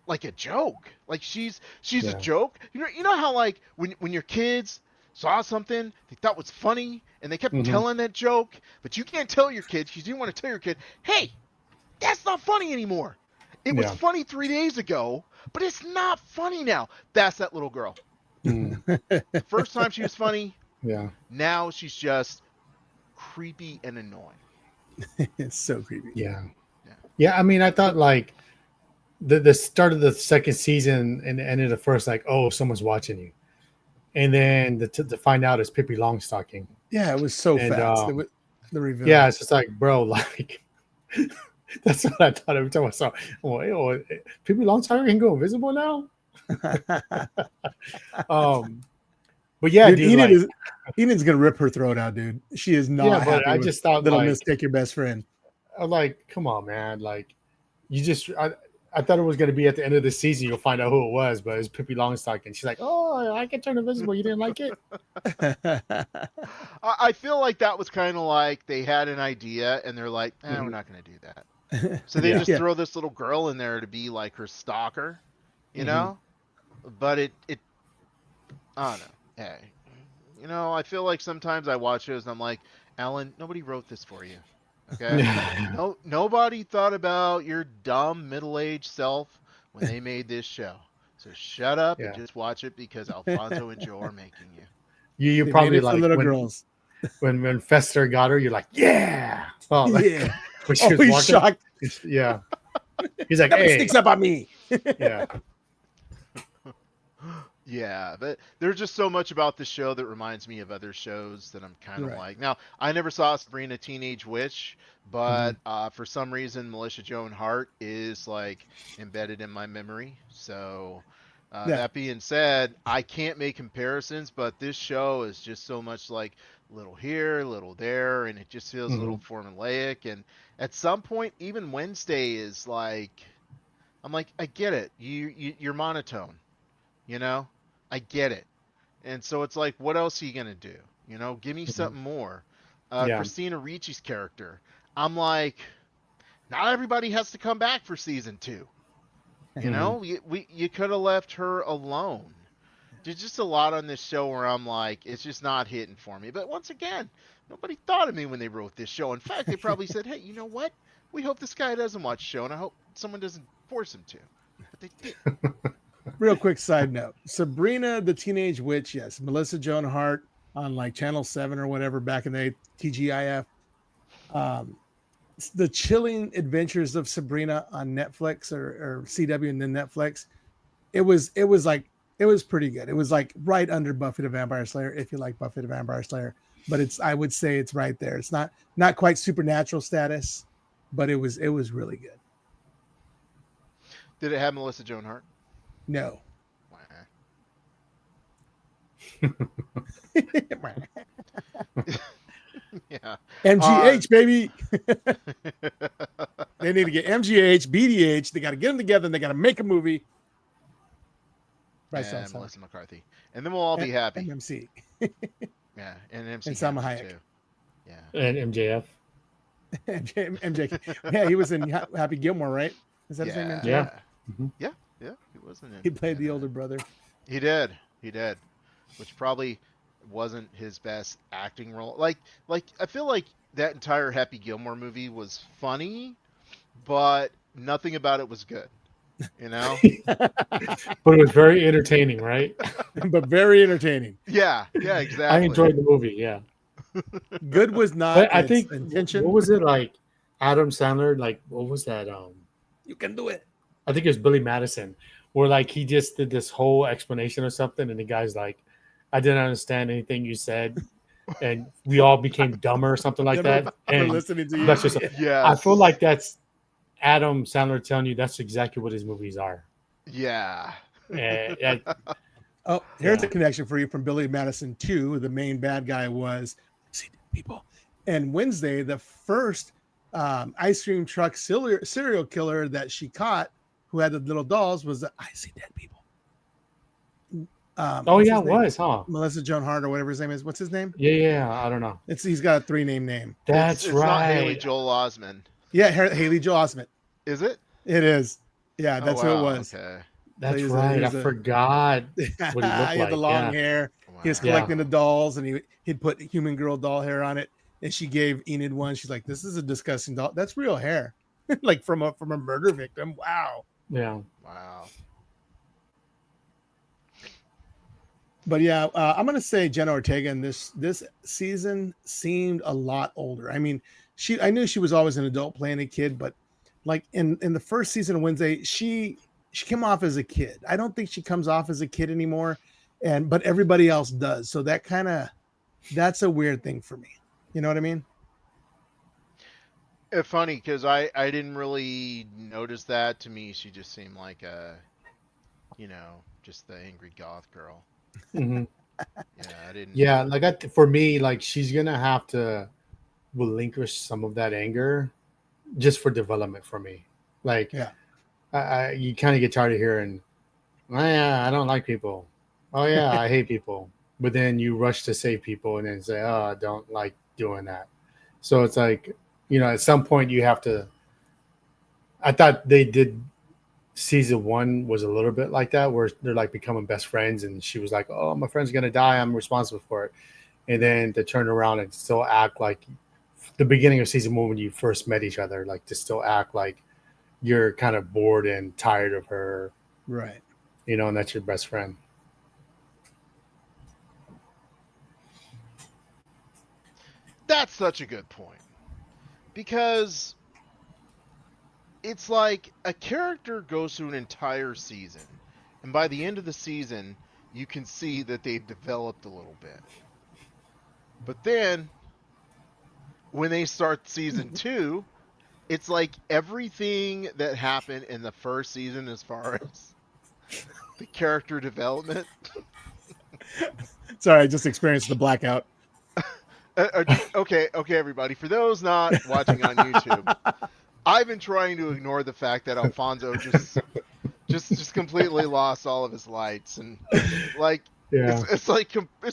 Speaker 3: like a joke. Like she's a
Speaker 4: Yeah.
Speaker 3: joke. You know how like when your kids saw something they thought was funny and they kept
Speaker 4: Hmm.
Speaker 3: telling that joke, but you can't tell your kids because you want to tell your kid, hey, that's not funny anymore. It was
Speaker 4: Yeah.
Speaker 3: funny 3 days ago, but it's not funny now. That's that little girl.
Speaker 4: Hmm.
Speaker 3: The first time she was funny,
Speaker 4: Yeah.
Speaker 3: now she's just creepy and annoying.
Speaker 5: It's so creepy.
Speaker 4: Yeah.
Speaker 3: Yeah.
Speaker 4: Yeah. I mean, I thought like the start of the second season and the end of the first, like, oh, someone's watching you, and then to find out it's Pippi Longstocking,
Speaker 5: Yeah, it was so
Speaker 4: and
Speaker 5: fast. The
Speaker 4: yeah,
Speaker 5: reveal.
Speaker 4: it's just like, bro, like that's what I thought every time I saw. Oh, Pippi Longstocking can go invisible now. Um, but yeah,
Speaker 5: Dude,
Speaker 4: dude, like,
Speaker 5: Enid's gonna rip her throat out, dude. She is
Speaker 4: yeah,
Speaker 5: not
Speaker 4: but
Speaker 5: happy
Speaker 4: I
Speaker 5: with
Speaker 4: just thought
Speaker 5: little Miss
Speaker 4: like,
Speaker 5: Take Your Best Friend.
Speaker 4: come on, man, like, you just I thought it was gonna be at the end of the season you'll find out who it was, but it's Pippi Longstocking. She's like, oh, I can turn invisible. You didn't like it?
Speaker 3: I feel like that was kind of like they had an idea and they're like, we're
Speaker 4: Mhm.
Speaker 3: not going to do that. So they
Speaker 4: Yeah.
Speaker 3: just
Speaker 5: Yeah.
Speaker 3: throw this little girl in there to be like her stalker, you
Speaker 4: Hmm.
Speaker 3: know? But it I don't know. Hey, I feel like sometimes I watch shows and I'm like, Alan, nobody wrote this for you. Okay?
Speaker 4: Yeah.
Speaker 3: No, nobody thought about your dumb middle-aged self when they made this show. So shut up and
Speaker 4: Yeah.
Speaker 3: just watch it because Alfonso and Joe are making you.
Speaker 4: You
Speaker 5: They made
Speaker 4: probably
Speaker 5: it for
Speaker 4: like
Speaker 5: little
Speaker 4: when
Speaker 5: girls.
Speaker 4: when Fester got her, you're like, yeah. Oh,
Speaker 5: Yeah.
Speaker 4: like when she
Speaker 5: Oh,
Speaker 4: was
Speaker 5: he's
Speaker 4: walking,
Speaker 5: shocked.
Speaker 4: yeah. He's like,
Speaker 5: Nobody
Speaker 4: hey,
Speaker 5: sneaks up on me.
Speaker 4: yeah.
Speaker 3: Yeah, but there's just so much about this show that reminds me of other shows that I'm kind of
Speaker 5: Right.
Speaker 3: like. Now, I never saw Sabrina Teenage Witch,
Speaker 4: Hmm.
Speaker 3: but for some reason, Melissa Joan Hart is like embedded in my memory. So,
Speaker 5: Yeah.
Speaker 3: that being said, I can't make comparisons, but this show is just so much like little here, little there, and it just feels a
Speaker 4: Hmm.
Speaker 3: little formulaic. And at some point, even Wednesday is like, I'm like, I get it. You're monotone. You know, I get it. And so it's like, what else are you gonna do? Give me
Speaker 4: Hmm.
Speaker 3: something more.
Speaker 4: Yeah.
Speaker 3: Christina Ricci's character, I'm like, not everybody has to come back for season two.
Speaker 4: Hmm.
Speaker 3: You could have left her alone. There's just a lot on this show where I'm like, it's just not hitting for me. But once again, nobody thought of me when they wrote this show. In fact, they probably said, hey, you know what? We hope this guy doesn't watch the show, and I hope someone doesn't force him to. But they did.
Speaker 5: Real quick side note. Sabrina the Teenage Witch, yes. Melissa Joan Hart on like Channel 7 or whatever back in the day, TGIF. Um, the Chilling Adventures of Sabrina on Netflix or CW and then Netflix. It was pretty good. It was like right under Buffy the Vampire Slayer, if you like Buffy the Vampire Slayer. But I would say it's right there. It's not quite supernatural status, but it was really good.
Speaker 3: Did it have Melissa Joan Hart?
Speaker 5: No.
Speaker 3: Wah. Yeah. Uh,
Speaker 5: MGH, baby. They need to get MGH, BDH. They got to get them together and they got to make a movie. Bryce Dallas
Speaker 3: and
Speaker 5: Howard.
Speaker 3: Melissa McCarthy, and then we'll all be happy.
Speaker 5: MMC.
Speaker 3: Yeah, and MC
Speaker 5: And Salma
Speaker 3: Hammer
Speaker 5: Hayek.
Speaker 3: too. Yeah.
Speaker 4: And MJF.
Speaker 5: MJ. Yeah, he was in Happy Gilmore, right? Is that his name?
Speaker 3: Yeah.
Speaker 5: MJ?
Speaker 4: Yeah. Mhm.
Speaker 3: Yeah. Yeah. He wasn't in.
Speaker 5: He played the
Speaker 3: in,
Speaker 5: older brother.
Speaker 3: He did. He did. Which probably wasn't his best acting role. Like I feel like that entire Happy Gilmore movie was funny, but nothing about it was good. You know?
Speaker 4: But it was very entertaining, right?
Speaker 5: But very entertaining.
Speaker 3: Yeah. Yeah.
Speaker 4: I
Speaker 3: Exactly.
Speaker 4: enjoyed the movie. Yeah.
Speaker 5: Good was not
Speaker 4: But I
Speaker 5: its
Speaker 4: think
Speaker 5: intention.
Speaker 4: what was it like? Adam Sandler, like what was that?
Speaker 5: You can do it.
Speaker 4: I think it was Billy Madison, where like he just did this whole explanation of something, and the guy's like, "I didn't understand anything you said," and we all became dumber or something like
Speaker 5: Never
Speaker 4: that.
Speaker 5: for
Speaker 4: And
Speaker 5: listening to you.
Speaker 4: that's just,
Speaker 3: Yes.
Speaker 4: I feel like that's Adam Sandler telling you that's exactly what his movies are.
Speaker 3: Yeah.
Speaker 4: Yeah,
Speaker 5: Oh, here's
Speaker 4: yeah.
Speaker 5: a connection for you from Billy Madison 2. The main bad guy was I see dead people. And Wednesday, the first ice cream truck serial killer that she caught, who had the little dolls, was the I see dead people.
Speaker 4: Oh
Speaker 5: What's
Speaker 4: yeah,
Speaker 5: his
Speaker 4: it
Speaker 5: name?
Speaker 4: was, huh?
Speaker 5: Melissa Joan Hart or whatever his name is. What's his name?
Speaker 4: Yeah, yeah. I don't know.
Speaker 5: He's got a 3-name name.
Speaker 3: It's
Speaker 4: That's
Speaker 3: it's not Haley
Speaker 4: right.
Speaker 3: Joel Osment,
Speaker 5: Yeah, Haley Joel Osment.
Speaker 3: is it?
Speaker 5: It is. Yeah,
Speaker 3: Oh
Speaker 5: that's who it
Speaker 3: wow.
Speaker 5: was.
Speaker 3: Okay.
Speaker 5: So
Speaker 4: That's right. I forgot
Speaker 5: he
Speaker 4: what he looked
Speaker 5: had the
Speaker 4: like.
Speaker 5: long
Speaker 4: Yeah,
Speaker 5: hair. He was
Speaker 3: Wow.
Speaker 5: collecting the dolls, and he'd put human girl doll hair on it. And she gave Enid one. She's like, "This is a disgusting doll. That's real hair, like from a murder victim." Wow.
Speaker 4: yeah.
Speaker 3: Wow.
Speaker 5: But yeah, I'm gonna say Jenna Ortega in this season seemed a lot older. I mean, I knew she was always an adult playing a kid, but like in the first season of Wednesday, she came off as a kid. I don't think she comes off as a kid anymore, and but everybody else does. So that's a weird thing for me. You know what I mean?
Speaker 3: It's funny because I didn't really notice that. To me, she just seemed like just the angry goth girl.
Speaker 4: Hmm.
Speaker 3: Yeah, I didn't.
Speaker 4: Yeah, like for me, like she's gonna have to relinquish some of that anger just for development for me. Like,
Speaker 5: Yeah.
Speaker 4: you kind of get tired of hearing, "Oh yeah, I don't like people. Oh yeah, I hate people." But then you rush to save people and then say, "Oh, I don't like doing that." So it's like, at some point you have to. I thought they did season one was a little bit like that, where they're like becoming best friends, and she was like, "Oh, my friend's gonna die. I'm responsible for it." And then to turn around and still act like the beginning of season one when you first met each other, like to still act like you're kind of bored and tired of her,
Speaker 5: Right.
Speaker 4: and that's your best friend.
Speaker 3: That's such a good point because it's like a character goes through an entire season, and by the end of the season, you can see that they've developed a little bit. But then when they start season two, it's like everything that happened in the first season, as far as the character development.
Speaker 5: Sorry, I just experienced the blackout.
Speaker 3: Okay, everybody. For those not watching on YouTube, I've been trying to ignore the fact that Alfonso just completely lost all of his lights, and like
Speaker 4: Yeah.
Speaker 3: it's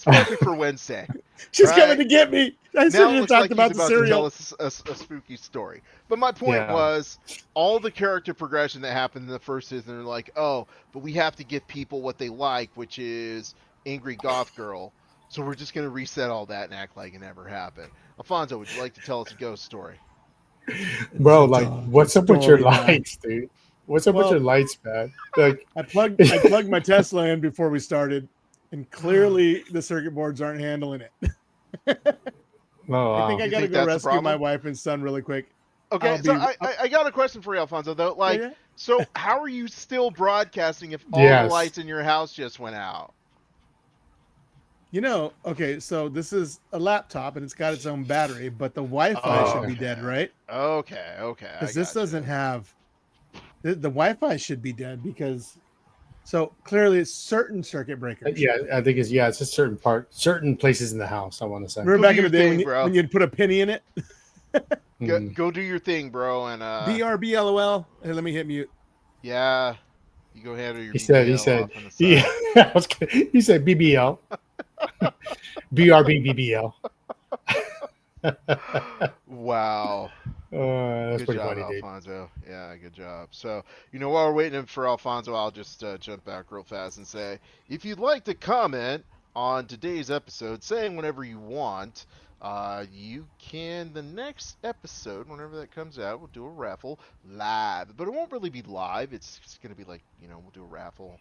Speaker 3: perfect for Wednesday,
Speaker 5: She's coming
Speaker 3: right?
Speaker 5: to get me. I
Speaker 3: Now
Speaker 5: shouldn't
Speaker 3: it
Speaker 5: have
Speaker 3: looks
Speaker 5: talked
Speaker 3: like he's
Speaker 5: about the
Speaker 3: about to tell
Speaker 5: cereal.
Speaker 3: us a spooky story. But my point
Speaker 4: Yeah.
Speaker 3: was, all the character progression that happened in the first season, they're like, oh, but we have to give people what they like, which is angry goth girl. So we're just going to reset all that and act like it never happened. Alfonso, would you like to tell us a ghost story?
Speaker 4: Bro, like, what's
Speaker 5: It's
Speaker 4: up with your
Speaker 5: totally not.
Speaker 4: lights, dude? What's up with your
Speaker 5: Well,
Speaker 4: lights, man? Like,
Speaker 5: I plugged my Tesla in before we started, and clearly the circuit boards aren't handling it.
Speaker 4: oh
Speaker 5: I think
Speaker 4: wow.
Speaker 5: I
Speaker 3: You
Speaker 5: got to
Speaker 3: think
Speaker 5: go
Speaker 3: that's the
Speaker 5: rescue my
Speaker 3: problem?
Speaker 5: wife and son really quick.
Speaker 3: Okay,
Speaker 5: I'll
Speaker 3: so
Speaker 5: be
Speaker 3: I got a question for you, Alfonso, though.
Speaker 5: yeah,
Speaker 3: Like,
Speaker 5: yeah.
Speaker 3: so how are you still broadcasting if all the
Speaker 4: Yes.
Speaker 3: lights in your house just went out?
Speaker 5: Okay, so this is a laptop and it's got its own battery, but the Wi-Fi
Speaker 4: Oh,
Speaker 5: should be
Speaker 4: okay.
Speaker 5: dead,
Speaker 3: Okay.
Speaker 5: right?
Speaker 3: Okay, I
Speaker 5: Because this
Speaker 3: got
Speaker 5: doesn't
Speaker 3: you.
Speaker 5: have the Wi-Fi should be dead because so clearly it's certain circuit breakers.
Speaker 4: Yeah, I think it's a certain places in the house. I want to say.
Speaker 5: Remember
Speaker 3: Go do
Speaker 5: back in
Speaker 3: your
Speaker 5: the day when
Speaker 3: thing,
Speaker 5: you
Speaker 3: bro.
Speaker 5: when you'd put a penny in it?
Speaker 4: Mhm.
Speaker 3: Go do your thing, bro, and
Speaker 5: BRBLOL. Hey, let me hit mute.
Speaker 3: yeah, you go handle your
Speaker 4: He said. He
Speaker 3: BBL
Speaker 4: said.
Speaker 3: off on the
Speaker 4: He,
Speaker 3: side.
Speaker 4: he said BBL, BRB, BBL.
Speaker 3: Wow.
Speaker 4: That's
Speaker 3: Good
Speaker 4: pretty
Speaker 3: job,
Speaker 4: funny, dude.
Speaker 3: Alfonso. Yeah, good job. So, while we're waiting for Alfonso, I'll just jump back real fast and say, if you'd like to comment on today's episode, saying whatever you want, you can. The next episode, whenever that comes out, we'll do a raffle live. But it won't really be live. It's going to be like, we'll do a raffle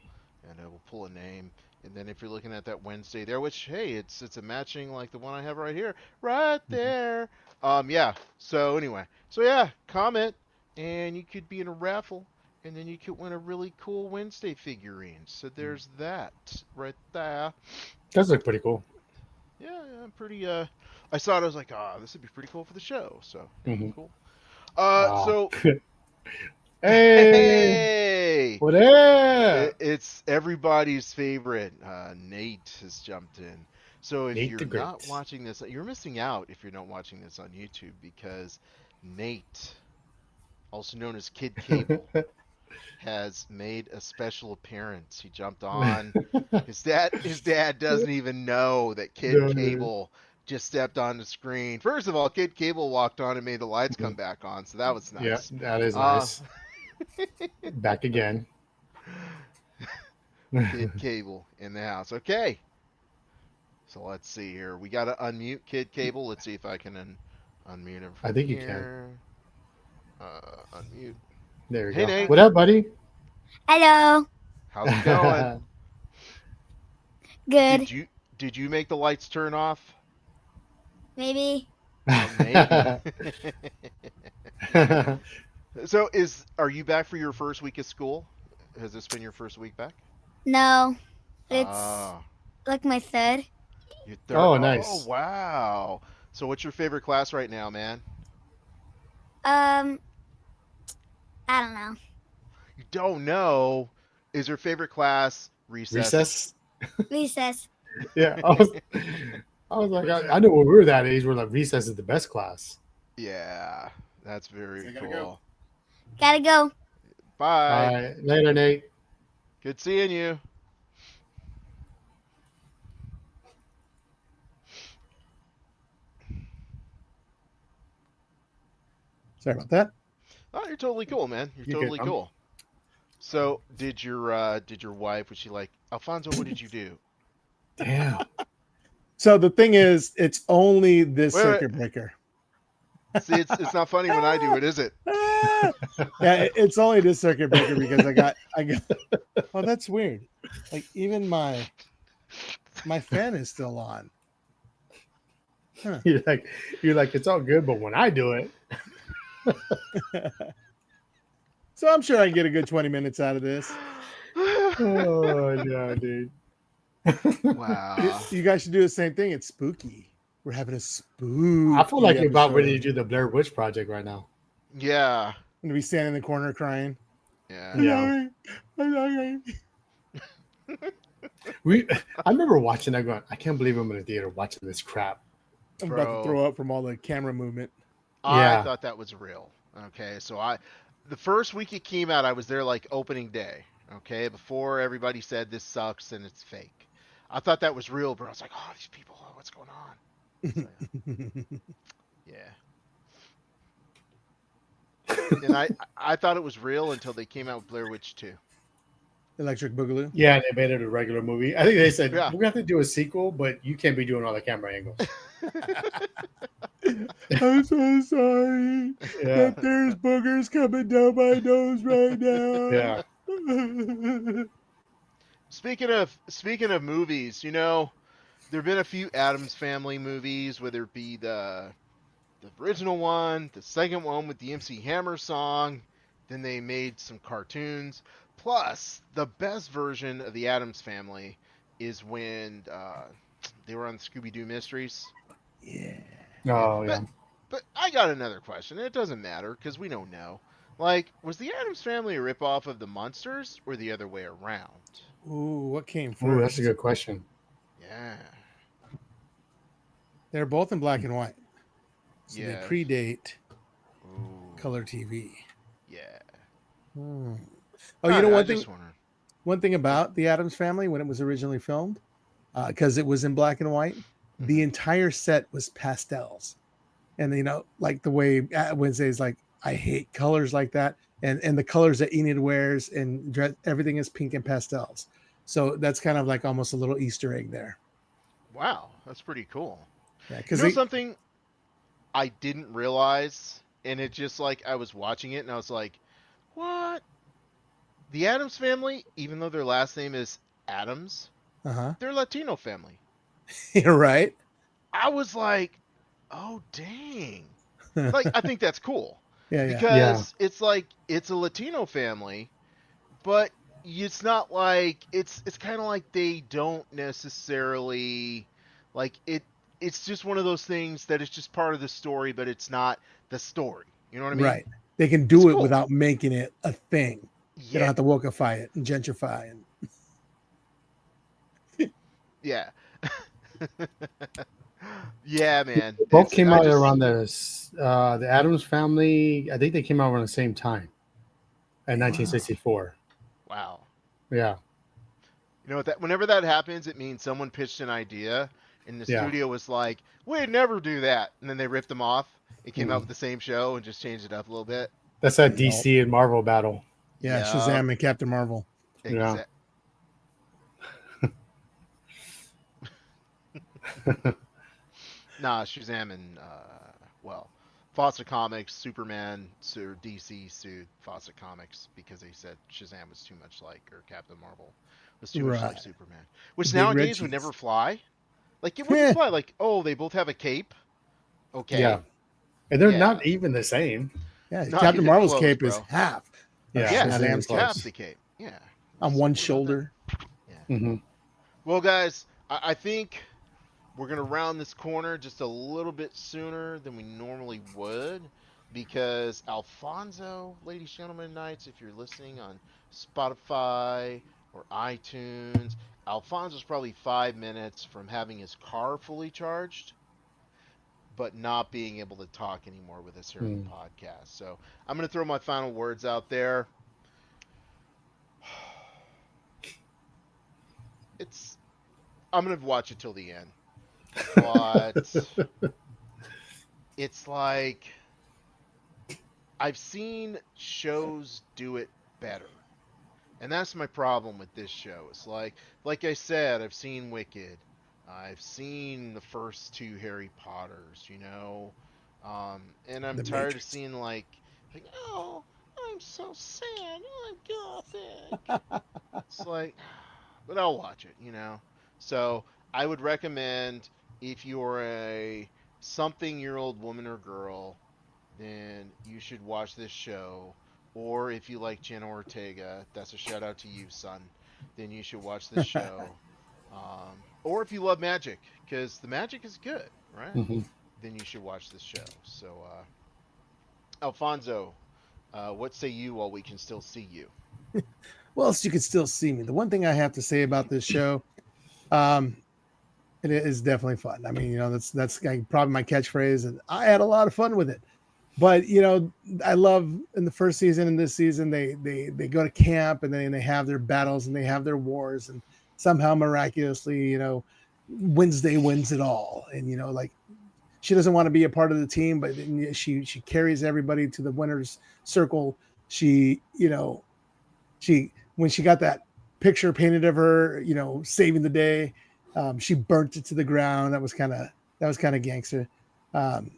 Speaker 3: and we'll pull a name. And then if you're looking at that Wednesday there, which, hey, it's a matching like the one I have right here, right
Speaker 4: Mhm.
Speaker 3: there. Yeah. So anyway, so yeah, comment, and you could be in a raffle, and then you could win a really cool Wednesday figurine. So there's that right there.
Speaker 4: Does look pretty cool.
Speaker 3: Yeah, I'm pretty. I saw it. I was like, this would be pretty cool for the show. So yeah,
Speaker 4: Hmm.
Speaker 3: cool.
Speaker 4: Wow.
Speaker 3: So
Speaker 4: Hey.
Speaker 3: hey, Okay.
Speaker 4: Well, yeah.
Speaker 3: It's everybody's favorite. Nate has jumped in. So if
Speaker 4: Nate the
Speaker 3: you're not
Speaker 4: Great.
Speaker 3: watching this, you're missing out if you're not watching this on YouTube because Nate, also known as Kid Cable, has made a special appearance. He jumped on. His dad doesn't even know that Kid
Speaker 4: No.
Speaker 3: Cable just stepped on the screen. First of all, Kid Cable walked on and made the lights come back on, so that was
Speaker 4: Yeah,
Speaker 3: nice.
Speaker 4: that is
Speaker 3: Uh,
Speaker 4: nice. Back again.
Speaker 3: Kid Cable in the house. Okay, so let's see here. We got to unmute Kid Cable. Let's see if I can unmute him
Speaker 4: I
Speaker 3: from
Speaker 4: think you can.
Speaker 3: here. Unmute.
Speaker 4: There you
Speaker 3: Hey
Speaker 4: go.
Speaker 3: Nate,
Speaker 4: What up, buddy?
Speaker 6: Hello.
Speaker 3: how's it going?
Speaker 6: Good.
Speaker 3: Did you did you make the lights turn off?
Speaker 6: Maybe.
Speaker 3: Maybe. So are you back for your first week of school? Has this been your first week back?
Speaker 6: No. It's
Speaker 3: Ah,
Speaker 6: like my third.
Speaker 3: your third.
Speaker 4: Oh,
Speaker 3: Oh,
Speaker 4: nice.
Speaker 3: wow. So what's your favorite class right now, man?
Speaker 6: I don't know.
Speaker 3: You don't know. Is your favorite class recess?
Speaker 4: Recess?
Speaker 6: Recess.
Speaker 4: Yeah. I was like, I knew when we were that age, we're like, recess is the best class.
Speaker 3: Yeah, that's very
Speaker 5: I gotta
Speaker 3: cool.
Speaker 5: go.
Speaker 6: Gotta go.
Speaker 4: All
Speaker 3: Bye.
Speaker 4: right. Later, Nate.
Speaker 3: Good seeing you.
Speaker 5: Sorry about that.
Speaker 3: Oh, you're totally cool, man. You're
Speaker 4: You good,
Speaker 3: totally
Speaker 4: man?
Speaker 3: cool. So, did your wife, was she like, Alfonso, what did you do?
Speaker 4: Damn.
Speaker 5: So the thing is, it's only this
Speaker 3: Wait, wait.
Speaker 5: circuit breaker.
Speaker 3: See, it's not funny when I do it, is it?
Speaker 5: Yeah, it's only this circuit breaker because I got. Oh, that's weird. Like even my fan is still on.
Speaker 4: You're like, it's all good, but when I do it,
Speaker 5: So I'm sure I can get a good 20 minutes out of this.
Speaker 4: oh no, dude.
Speaker 3: Wow.
Speaker 5: You guys should do the same thing. It's spooky. We're having a spooky.
Speaker 4: I feel like you're about ready to
Speaker 5: episode.
Speaker 4: do the Blair Witch Project right now.
Speaker 3: Yeah.
Speaker 5: I'm gonna be standing in the corner crying.
Speaker 3: Yeah.
Speaker 4: Yeah.
Speaker 5: I'm sorry.
Speaker 4: I remember watching that going, I can't believe I'm in a theater watching this crap.
Speaker 5: I'm about
Speaker 3: Bro.
Speaker 5: to throw up from all the camera movement.
Speaker 3: I
Speaker 4: Yeah.
Speaker 3: thought that was real. Okay, so the first week it came out, I was there like opening day. Okay, before everybody said this sucks and it's fake. I thought that was real, but I was like, oh, these people, what's going on? So, yeah. And I thought it was real until they came out with Blair Witch 2.
Speaker 5: Electric Boogaloo.
Speaker 4: Yeah, they made it a regular movie. I think they said,
Speaker 3: Yeah.
Speaker 4: we're going to have to do a sequel, but you can't be doing all the camera angles.
Speaker 5: I'm so sorry
Speaker 4: Yeah.
Speaker 5: that there's boogers coming down my nose right now.
Speaker 4: Yeah.
Speaker 3: Speaking of movies, there've been a few Addams Family movies, whether it be the original one, the second one with the MC Hammer song, then they made some cartoons. Plus, the best version of the Addams Family is when they were on the Scooby-Doo Mysteries.
Speaker 5: Yeah.
Speaker 4: Oh, yeah.
Speaker 3: But I got another question. It doesn't matter because we don't know. Like, was the Addams Family a ripoff of the Munsters or the other way around?
Speaker 5: Ooh, what came first?
Speaker 4: Ooh, that's a good question.
Speaker 3: Yeah.
Speaker 5: They're both in black and white. So
Speaker 3: Yeah.
Speaker 5: they predate
Speaker 3: Ooh.
Speaker 5: color TV.
Speaker 3: Yeah.
Speaker 5: Hmm. Oh, you know
Speaker 3: I
Speaker 5: one thing.
Speaker 3: just wondering.
Speaker 5: One thing about the Addams Family when it was originally filmed, because it was in black and white, the entire set was pastels, and like the way Wednesday's like, I hate colors like that, and the colors that Enid wears and everything is pink and pastels. So that's kind of like almost a little Easter egg there.
Speaker 3: Wow, that's pretty cool.
Speaker 5: Yeah,
Speaker 3: You
Speaker 5: because
Speaker 3: know something I didn't realize, and it just like I was watching it and I was like, what? The Addams Family, even though their last name is Adams, they're a Latino family.
Speaker 5: You're right.
Speaker 3: I was like, oh dang. Like I think that's cool.
Speaker 5: Yeah.
Speaker 3: Because it's like it's a Latino family, but it's not like it's kind of like they don't necessarily like it. It's just one of those things that is just part of the story, but it's not the story. You know what I mean?
Speaker 5: Right. They can do
Speaker 3: It's
Speaker 5: it
Speaker 3: cool.
Speaker 5: without making it a thing. They don't
Speaker 3: Yeah,
Speaker 5: have to wokeify it and gentrify. And
Speaker 3: yeah, yeah, man.
Speaker 4: Both
Speaker 3: It's
Speaker 4: came
Speaker 3: I
Speaker 4: out
Speaker 3: just
Speaker 4: around the Adams Family. I think they came out around the same time in
Speaker 5: wow.
Speaker 4: 1964.
Speaker 3: wow.
Speaker 4: Yeah,
Speaker 3: You know what that whenever that happens, it means someone pitched an idea and the
Speaker 4: yeah.
Speaker 3: studio was like, "We'd never do that," and then they ripped them off. It came out
Speaker 4: Mm.
Speaker 3: with the same show and just changed it up a little bit.
Speaker 4: That's that
Speaker 5: No.
Speaker 4: DC and Marvel battle.
Speaker 5: Yeah,
Speaker 3: Yup,
Speaker 5: Shazam and Captain Marvel.
Speaker 4: Yeah.
Speaker 3: exact. Nah, Shazam and well, Fawcett Comics, Superman, DC sued Fawcett Comics because they said Shazam was too much like, or Captain Marvel was too much like
Speaker 5: Right.
Speaker 3: Superman,
Speaker 5: The
Speaker 3: which
Speaker 5: big red
Speaker 3: nowadays would never
Speaker 5: cheese.
Speaker 3: fly. Like it wouldn't
Speaker 5: Heh.
Speaker 3: fly. Like, oh, they both have a cape.
Speaker 4: Yeah.
Speaker 3: Okay,
Speaker 4: And they're
Speaker 3: yeah,
Speaker 4: not even the same.
Speaker 5: Yeah,
Speaker 3: not
Speaker 5: Captain
Speaker 3: even
Speaker 5: Marvel's
Speaker 3: close,
Speaker 5: cape is
Speaker 3: bro.
Speaker 5: half of
Speaker 4: Yeah,
Speaker 3: Yeah,
Speaker 4: it's not even
Speaker 5: Shazam's
Speaker 3: it's
Speaker 5: cape
Speaker 3: half
Speaker 4: close.
Speaker 3: the cape. Yeah,
Speaker 5: on
Speaker 3: so
Speaker 5: one
Speaker 3: what about that?
Speaker 5: shoulder.
Speaker 3: Yeah.
Speaker 4: Hmm.
Speaker 3: Well, guys, I think we're going to round this corner just a little bit sooner than we normally would because Alfonso, ladies, gentlemen, knights, if you're listening on Spotify or iTunes, Alfonso's probably 5 minutes from having his car fully charged, but not being able to talk anymore with us here on the
Speaker 4: Mm.
Speaker 3: podcast. So I'm going to throw my final words out there. It's I'm going to watch it till the end, but it's like I've seen shows do it better. And that's my problem with this show. It's like I said, I've seen Wicked. I've seen the first two Harry Potters, you know. And I'm
Speaker 5: The
Speaker 3: tired of
Speaker 5: Matrix.
Speaker 3: seeing like, oh, I'm so sad. I'm gothic. It's like, but I'll watch it, you know. So I would recommend if you're a something-year-old woman or girl, then you should watch this show. Or if you like Jenna Ortega, that's a shout out to you, son. Then you should watch this show. Or if you love magic, because the magic is good, right?
Speaker 4: Hmm.
Speaker 3: Then you should watch this show. So, Alfonso, what say you while we can still see you?
Speaker 5: Well, so you can still see me. The one thing I have to say about this show, um, it is definitely fun. I mean, that's like probably my catchphrase, and I had a lot of fun with it. But I love in the first season and this season they go to camp and then they have their battles and they have their wars and somehow miraculously Wednesday wins it all and like she doesn't want to be a part of the team but then she carries everybody to the winners circle. She she when she got that picture painted of her saving the day, she burnt it to the ground. That was kind of gangster. um,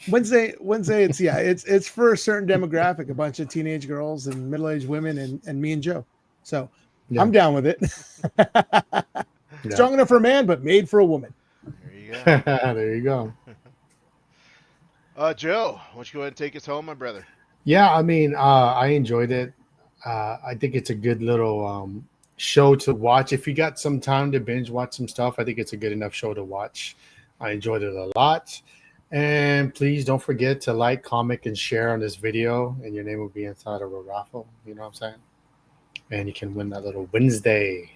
Speaker 5: Wednesday, it's for a certain demographic, a bunch of teenage girls and middle-aged women and me and Joe. So
Speaker 4: Yeah.
Speaker 5: I'm down with it.
Speaker 4: Yeah.
Speaker 5: Strong enough for a man, but made for a woman.
Speaker 3: There you go.
Speaker 4: There you go.
Speaker 3: Joe, why don't you go ahead and take us home, my brother?
Speaker 4: Yeah, I mean, I enjoyed it. I think it's a good little show to watch. If you got some time to binge watch some stuff, I think it's a good enough show to watch. I enjoyed it a lot. And please don't forget to like, comment, and share on this video, and your name will be inside of a raffle. You know what I'm saying? And you can win that little Wednesday
Speaker 3: That's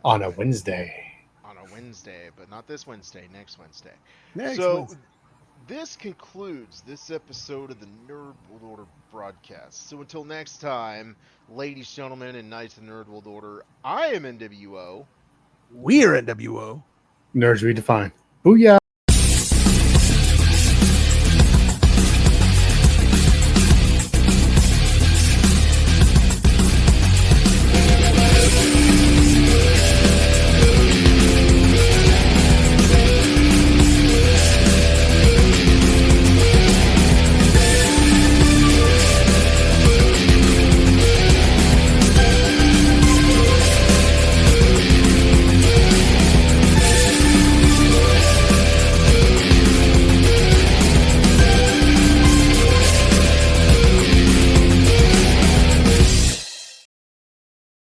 Speaker 4: on a
Speaker 3: right.
Speaker 4: Wednesday.
Speaker 3: On a Wednesday, but not this Wednesday, next Wednesday.
Speaker 5: Next
Speaker 3: So
Speaker 5: Wednesday.
Speaker 3: this concludes this episode of the Nerd World Order broadcast. So until next time, ladies, gentlemen, and knights of the Nerd World Order, I am NWO.
Speaker 5: We're NWO.
Speaker 4: Nerds redefined. Booyah!